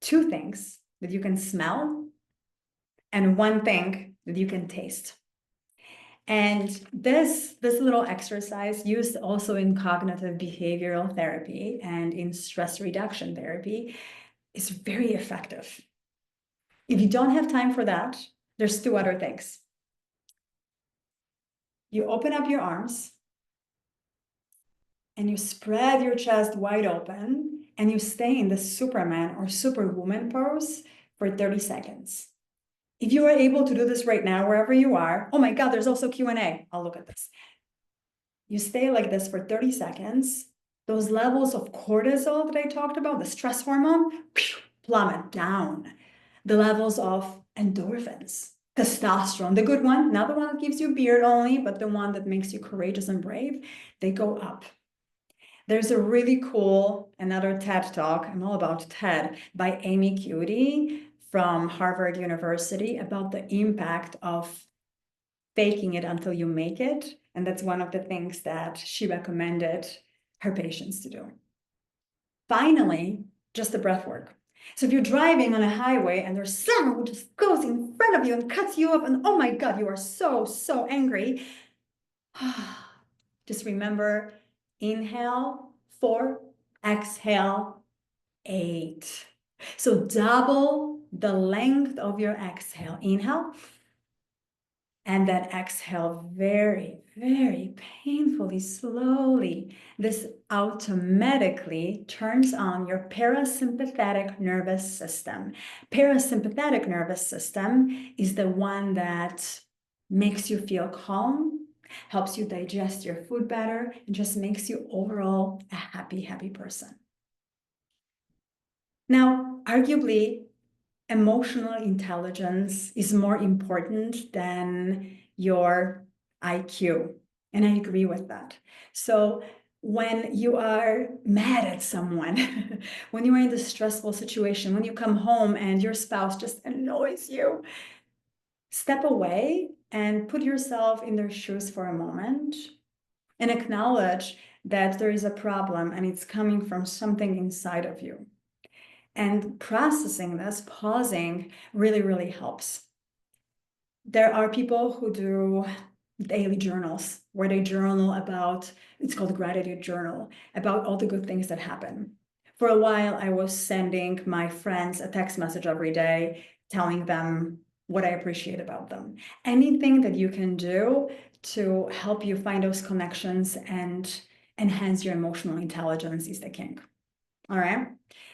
2 things that you can smell, and 1 thing that you can taste. And this little exercise, used also in cognitive behavioral therapy and in stress reduction therapy, is very effective. If you don't have time for that, there's 2 other things. You open up your arms and you spread your chest wide open, and you stay in the Superman or Superwoman pose for 30 seconds. If you are able to do this right now, wherever you are, oh my God, there's also Q&A. I'll look at this. You stay like this for 30 seconds. Those levels of cortisol that I talked about, the stress hormone, plummet down. The levels of endorphins, testosterone, the good one, not the one that gives you beard only, but the one that makes you courageous and brave, they go up. There's a really cool, another TED Talk, I'm all about TED, by Amy Cuddy from Harvard University about the impact of faking it until you make it. And that's one of the things that she recommended her patients to do. Finally, just the breath work. So if you're driving on a highway and there's someone who just goes in front of you and cuts you up, and oh my God, you are so, so angry. Just remember, inhale 4, exhale 8. So double the length of your exhale. Inhale. And then exhale very, very painfully, slowly. This automatically turns on your parasympathetic nervous system. Parasympathetic nervous system is the one that makes you feel calm, helps you digest your food better, and just makes you overall a happy, happy person. Now, arguably, emotional intelligence is more important than your IQ. And I agree with that. So when you are mad at someone, when you are in this stressful situation, when you come home and your spouse just annoys you, step away and put yourself in their shoes for a moment and acknowledge that there is a problem and it's coming from something inside of you. And processing this, pausing, really, really helps. There are people who do daily journals where they journal about, it's called a gratitude journal, about all the good things that happen. For a while, I was sending my friends a text message every day, telling them what I appreciate about them. Anything that you can do to help you find those connections and enhance your emotional intelligence is the king. All right.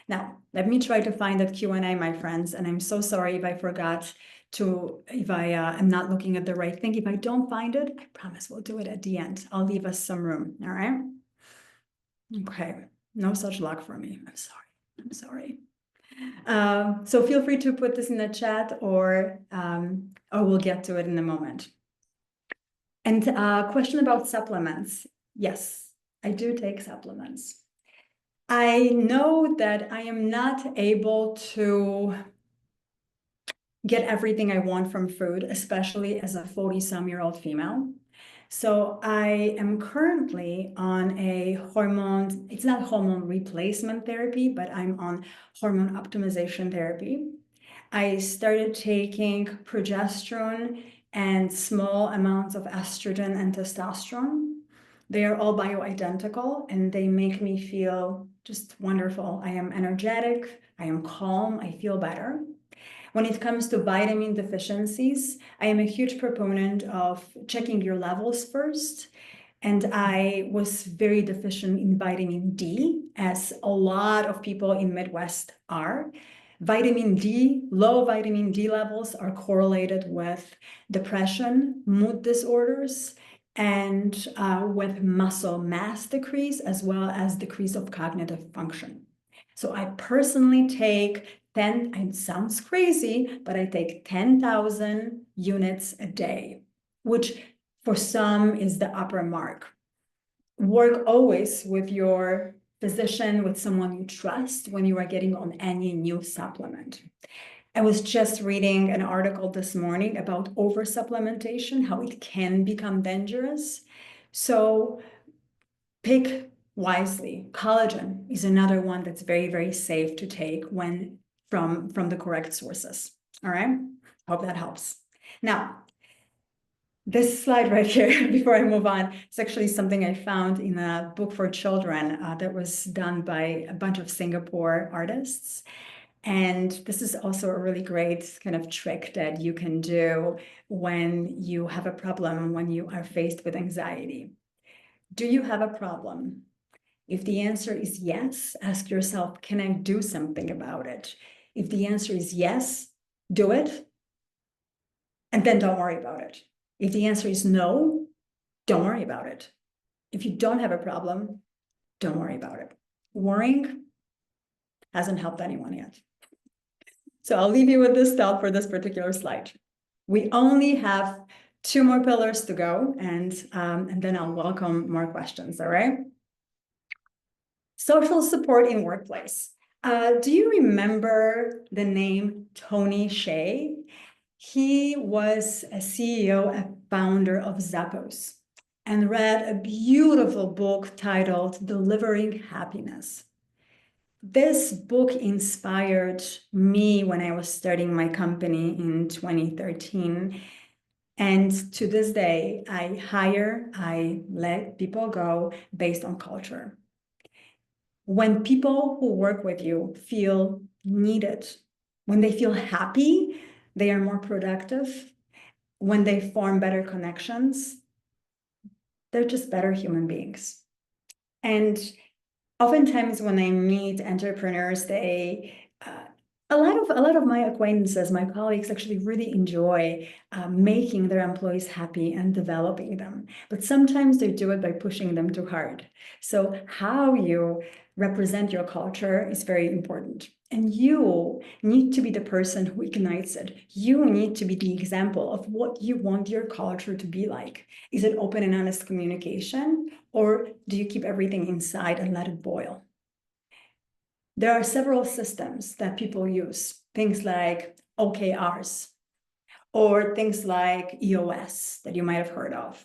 Now, let me try to find that Q&A, my friends. And I'm so sorry if I forgot to, if I am not looking at the right thing. If I don't find it, I promise we'll do it at the end. I'll leave us some room. All right. Okay. No such luck for me. I'm sorry. I'm sorry. So feel free to put this in the chat or we'll get to it in a moment. And question about supplements. Yes, I do take supplements. I know that I am not able to get everything I want from food, especially as a 40-some-year-old female. So I am currently on a hormone, it's not hormone replacement therapy, but I'm on hormone optimization therapy. I started taking progesterone and small amounts of estrogen and testosterone. They are all bioidentical and they make me feel just wonderful. I am energetic, I am calm, I feel better. When it comes to vitamin deficiencies, I am a huge proponent of checking your levels first. And I was very deficient in vitamin D, as a lot of people in Midwest are. Vitamin D, low vitamin D levels are correlated with depression, mood disorders, and with muscle mass decrease, as well as decrease of cognitive function. So I personally take 10, it sounds crazy, but I take 10,000 units a day, which for some is the upper mark. Work always with your physician, with someone you trust when you are getting on any new supplement. I was just reading an article this morning about oversupplementation, how it can become dangerous. So pick wisely. Collagen is another one that's very, very safe to take when from the correct sources. All right, hope that helps. Now, this slide right here, before I move on, it's actually something I found in a book for children that was done by a bunch of Singapore artists. And this is also a really great kind of trick that you can do when you have a problem, when you are faced with anxiety. Do you have a problem? If the answer is yes, ask yourself, can I do something about it? If the answer is yes, do it, and then don't worry about it. If the answer is no, don't worry about it. If you don't have a problem, don't worry about it. Worrying hasn't helped anyone yet. So I'll leave you with this thought for this particular slide. We only have 2 more pillars to go, and then I'll welcome more questions, all right? Social support in workplace. Do you remember the name Tony Hsieh? He was a CEO and founder of Zappos and read a beautiful book titled Delivering Happiness. This book inspired me when I was starting my company in 2013. And to this day, I let people go based on culture. When people who work with you feel needed, when they feel happy, they are more productive. When they form better connections, they're just better human beings. And oftentimes when I meet entrepreneurs, a lot of my acquaintances, my colleagues actually really enjoy making their employees happy and developing them. But sometimes they do it by pushing them too hard. So how you represent your culture is very important. And you need to be the person who ignites it. You need to be the example of what you want your culture to be like. Is it open and honest communication, or do you keep everything inside and let it boil? There are several systems that people use, things like OKRs or things like EOS that you might have heard of.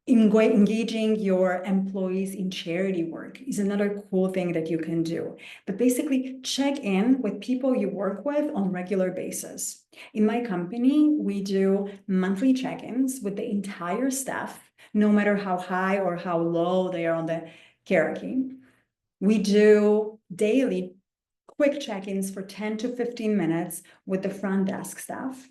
Engaging your employees in charity work is another cool thing that you can do. But basically, check in with people you work with on a regular basis. In my company, we do monthly check-ins with the entire staff, no matter how high or how low they are on the hierarchy. We do daily quick check-ins for 10 to 15 minutes with the front desk staff.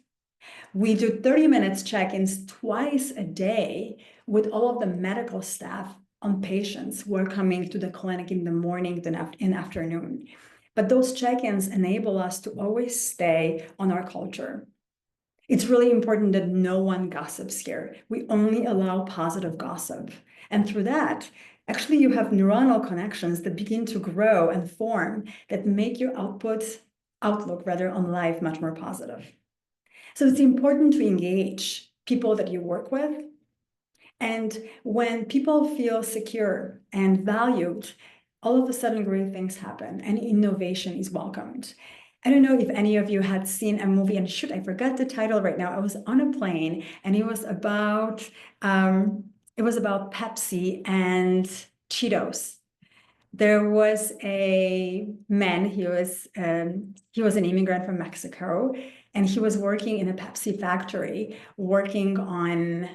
We do 30 minutes check-ins twice a day with all of the medical staff on patients who are coming to the clinic in the morning and afternoon. But those check-ins enable us to always stay on our culture. It's really important that no one gossips here. We only allow positive gossip. And through that, actually, you have neuronal connections that begin to grow and form that make your outlook on life much more positive. So it's important to engage people that you work with. And when people feel secure and valued, all of a sudden great things happen and innovation is welcomed. I don't know if any of you had seen a movie, and shoot, I forgot the title right now. I was on a plane and it was about Pepsi and Cheetos. There was a man, he was an immigrant from Mexico, and he was working in a Pepsi factory, working on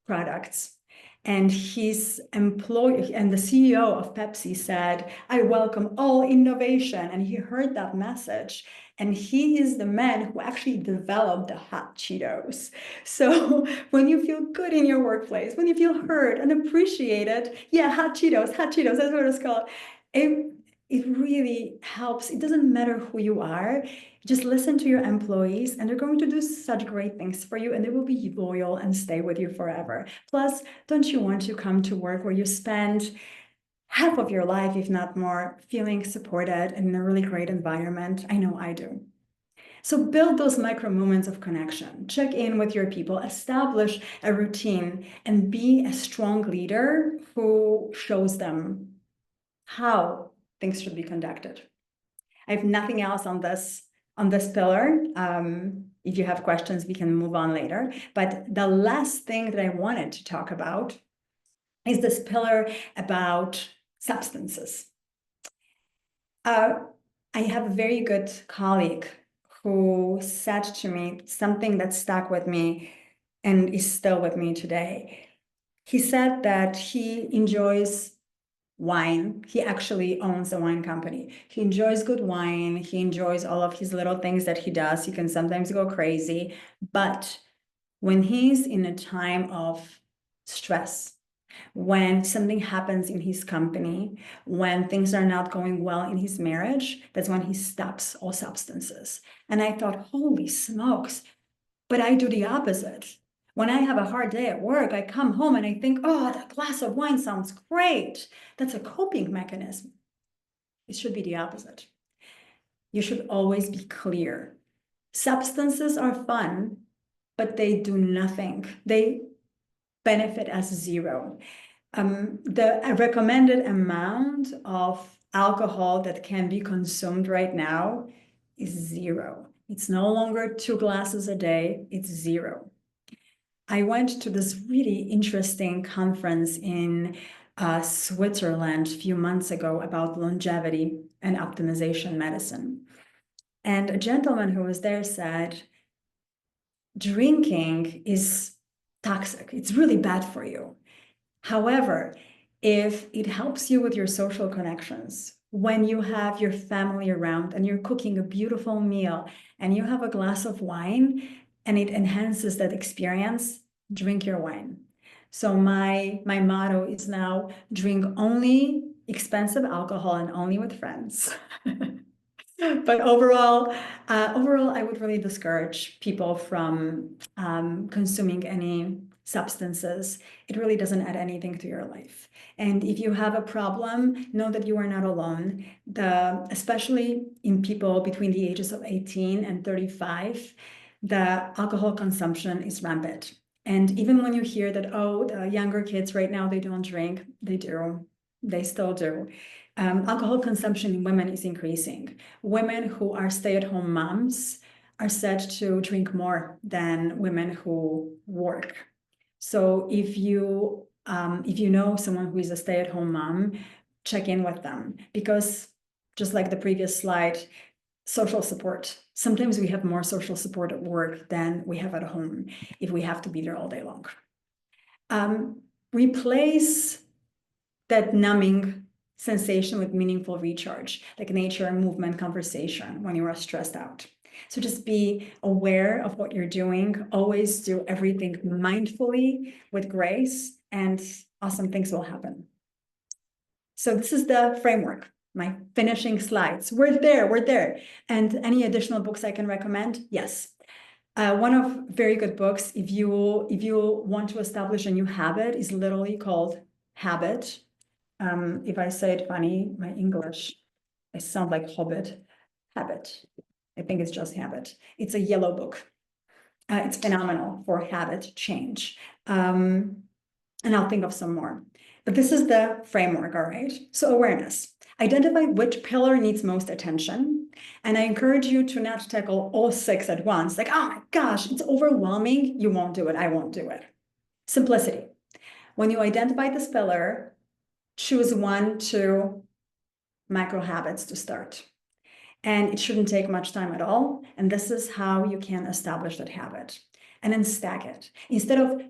products. And his employee and the CEO of Pepsi said, "I welcome all innovation." And he heard that message. And he is the man who actually developed the hot Cheetos. So when you feel good in your workplace, when you feel heard and appreciated, yeah, hot Cheetos, that's what it's called. It really helps. It doesn't matter who you are. Just listen to your employees and they're going to do such great things for you and they will be loyal and stay with you forever. Plus, don't you want to come to work where you spend half of your life, if not more, feeling supported and in a really great environment? I know I do. So build those micro moments of connection, check in with your people, establish a routine, and be a strong leader who shows them how things should be conducted. I have nothing else on this pillar. If you have questions, we can move on later. But the last thing that I wanted to talk about is this pillar about substances. I have a very good colleague who said to me something that stuck with me and is still with me today. He said that he enjoys wine. He actually owns a wine company. He enjoys good wine. He enjoys all of his little things that he does. He can sometimes go crazy. But when he's in a time of stress, when something happens in his company, when things are not going well in his marriage, that's when he stops all substances. And I thought, holy smokes, but I do the opposite. When I have a hard day at work, I come home and I think, oh, that glass of wine sounds great. That's a coping mechanism. It should be the opposite. You should always be clear. Substances are fun, but they do nothing. They benefit us zero. The recommended amount of alcohol that can be consumed right now is zero. It's no longer 2 glasses a day, it's zero. I went to this really interesting conference in Switzerland a few months ago about longevity and optimization medicine. And a gentleman who was there said, drinking is toxic. It's really bad for you. However, if it helps you with your social connections, when you have your family around and you're cooking a beautiful meal and you have a glass of wine and it enhances that experience, drink your wine. So my motto is now drink only expensive alcohol and only with friends. But overall, I would really discourage people from consuming any substances. It really doesn't add anything to your life. And if you have a problem, know that you are not alone. Especially in people between the ages of 18 and 35, the alcohol consumption is rampant. And even when you hear that, oh, the younger kids right now, they don't drink, they do. They still do. Alcohol consumption in women is increasing. Women who are stay-at-home moms are said to drink more than women who work. So if you know someone who is a stay-at-home mom, check in with them, because just like the previous slide, social support. Sometimes we have more social support at work than we have at home if we have to be there all day long. Replace that numbing sensation with meaningful recharge, like nature, movement, conversation when you are stressed out. So just be aware of what you're doing. Always do everything mindfully with grace, and awesome things will happen. So this is the framework, my finishing slides. We're there. And any additional books I can recommend? Yes. One of very good books, if you want to establish a new habit, is literally called Habit. If I say it funny, my English, I sound like Hobbit. Habit. I think it's just Habit. It's a yellow book. It's phenomenal for habit change. And I'll think of some more. But this is the framework, all right? So awareness. Identify which pillar needs most attention. And I encourage you to not tackle all 6 at once. Like, oh my gosh, it's overwhelming. You won't do it. I won't do it. Simplicity. When you identify this pillar, choose 1 to micro habits to start. And it shouldn't take much time at all. And this is how you can establish that habit. And then stack it. Instead of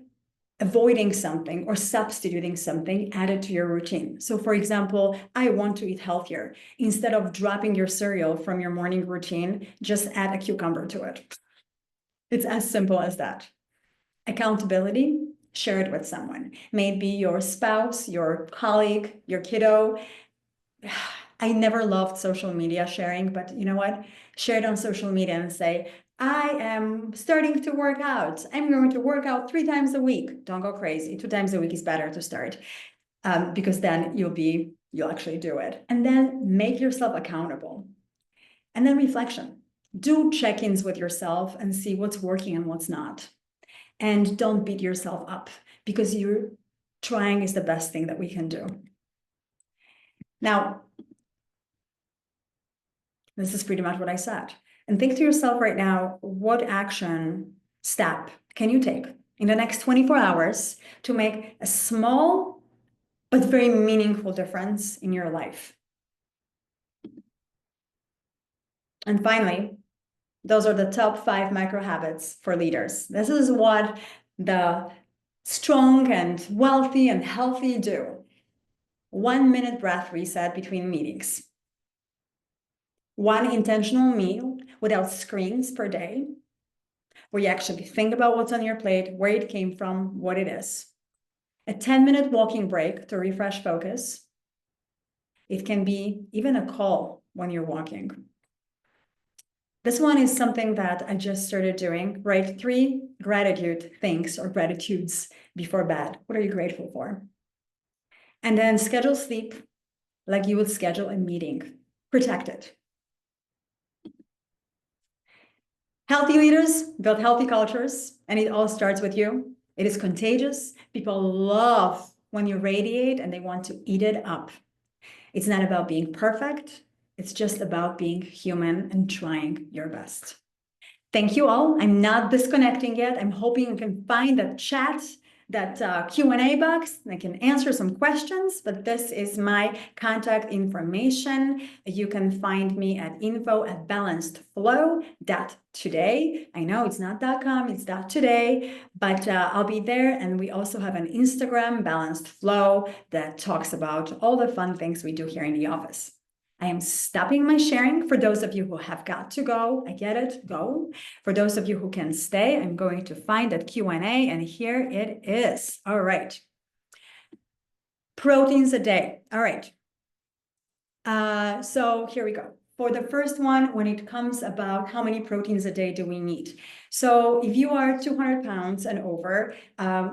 avoiding something or substituting something, add it to your routine. So for example, I want to eat healthier. Instead of dropping your cereal from your morning routine, just add a cucumber to it. It's as simple as that. Accountability, share it with someone. Maybe your spouse, your colleague, your kiddo. I never loved social media sharing, but you know what? Share it on social media and say, I am starting to work out. I'm going to work out 3 times a week. Don't go crazy. 2 times a week is better to start, because then you'll actually do it. And then make yourself accountable. And then reflection. Do check-ins with yourself and see what's working and what's not. And don't beat yourself up, because you're trying is the best thing that we can do. Now, this is pretty much what I said. And think to yourself right now, what action step can you take in the next 24 hours to make a small but very meaningful difference in your life? And finally, those are the top 5 micro habits for leaders. This is what the strong and wealthy and healthy do. 1-minute breath reset between meetings. 1 intentional meal without screens per day, where you actually think about what's on your plate, where it came from, what it is. A 10-minute walking break to refresh focus. It can be even a call when you're walking. This one is something that I just started doing. Write 3 gratitude things or gratitudes before bed. What are you grateful for? And then schedule sleep like you would schedule a meeting. Protect it. Healthy leaders build healthy cultures, and it all starts with you. It is contagious. People love when you radiate and they want to eat it up. It's not about being perfect. It's just about being human and trying your best. Thank you all. I'm not disconnecting yet. I'm hoping you can find that chat, that Q&A box. I can answer some questions, but this is my contact information. You can find me at info@balancedflow.today. I know it's not .com, it's .today, but I'll be there. And we also have an Instagram, Balanced Flow, that talks about all the fun things we do here in the office. I am stopping my sharing. For those of you who have got to go, I get it, go. For those of you who can stay, I'm going to find that Q&A, and here it is. All right. Proteins a day. All right. So here we go. For the first one, when it comes about how many proteins a day do we need? So if you are 200 pounds and over,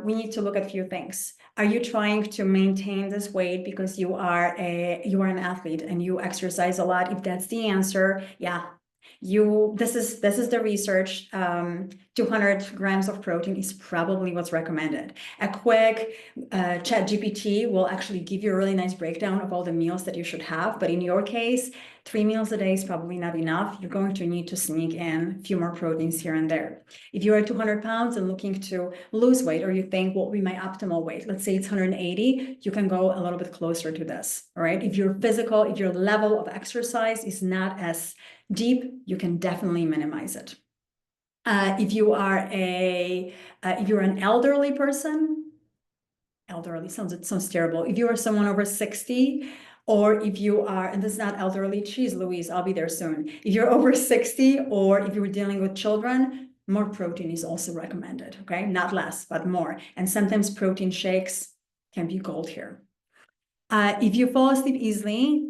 we need to look at a few things. Are you trying to maintain this weight because you are an athlete and you exercise a lot? If that's the answer, yeah, This is the research. 200 grams of protein is probably what's recommended. A quick chat GPT will actually give you a really nice breakdown of all the meals that you should have. But in your case, 3 meals a day is probably not enough. You're going to need to sneak in a few more proteins here and there. If you are 200 pounds and looking to lose weight, or you think what would be my optimal weight, let's say it's 180, you can go a little bit closer to this. All right. If your level of exercise is not as deep, you can definitely minimize it. If you're an elderly person, elderly sounds terrible. If you are someone over 60, or if you are, and this is not elderly, geez Louise, I'll be there soon. If you're over 60, or if you're dealing with children, more protein is also recommended, okay? Not less, but more. And sometimes protein shakes can be gold here. If you fall asleep easily,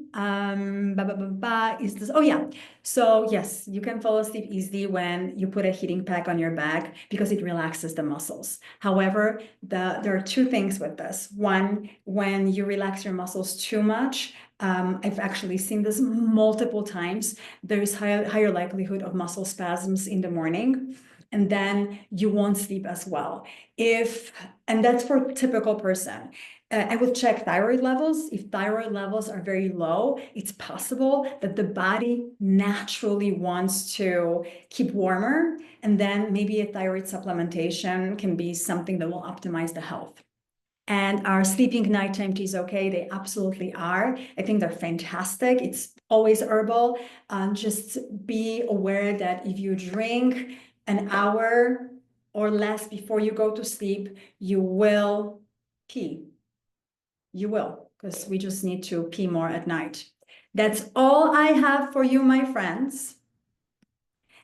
is this? Oh yeah. So yes, you can fall asleep easily when you put a heating pack on your back because it relaxes the muscles. However, there are two things with this. One, when you relax your muscles too much, I've actually seen this multiple times. There's higher likelihood of muscle spasms in the morning, and then you won't sleep as well. And that's for a typical person. I would check thyroid levels. If thyroid levels are very low, it's possible that the body naturally wants to keep warmer, and then maybe a thyroid supplementation can be something that will optimize the health. And are sleeping nighttime teas okay? They absolutely are. I think they're fantastic. It's always herbal. Just be aware that if you drink an hour or less before you go to sleep, you will pee. You will, because we just need to pee more at night. That's all I have for you, my friends.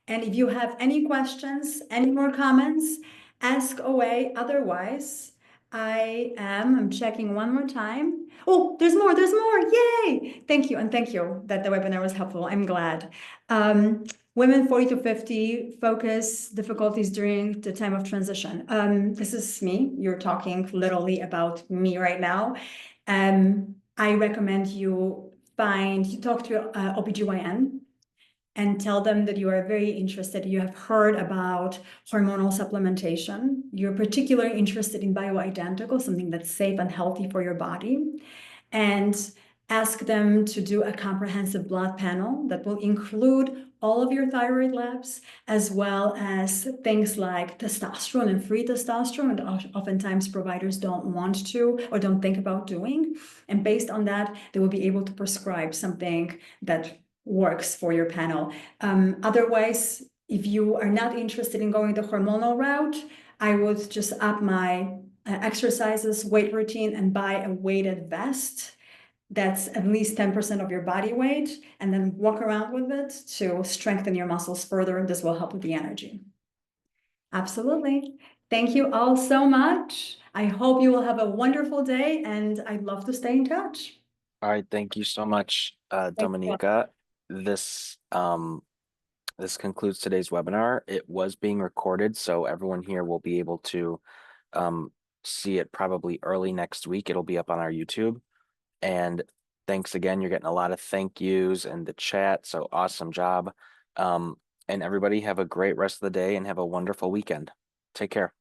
And if you have any questions, any more comments, ask away. Otherwise, I'm checking one more time. Oh, there's more, yay! Thank you, and thank you that the webinar was helpful. I'm glad. Women 40 to 50, focus difficulties during the time of transition. This is me. You're talking literally about me right now. I recommend you talk to your OBGYN and tell them that you are very interested. You have heard about hormonal supplementation. You're particularly interested in bioidentical, something that's safe and healthy for your body. And ask them to do a comprehensive blood panel that will include all of your thyroid labs, as well as things like testosterone and free testosterone, that oftentimes providers don't want to or don't think about doing. And based on that, they will be able to prescribe something that works for your panel. Otherwise, if you are not interested in going the hormonal route, I would just up my exercises, weight routine, and buy a weighted vest that's at least 10% of your body weight, and then walk around with it to strengthen your muscles further. And this will help with the energy. Absolutely. Thank you all so much. I hope you will have a wonderful day, and I'd love to stay in touch. All right, thank you so much, Dominika. This concludes today's webinar. It was being recorded, so everyone here will be able to see it probably early next week. It'll be up on our YouTube. And thanks again. You're getting a lot of thank yous in the chat, so awesome job. And everybody have a great rest of the day and have a wonderful weekend. Take care.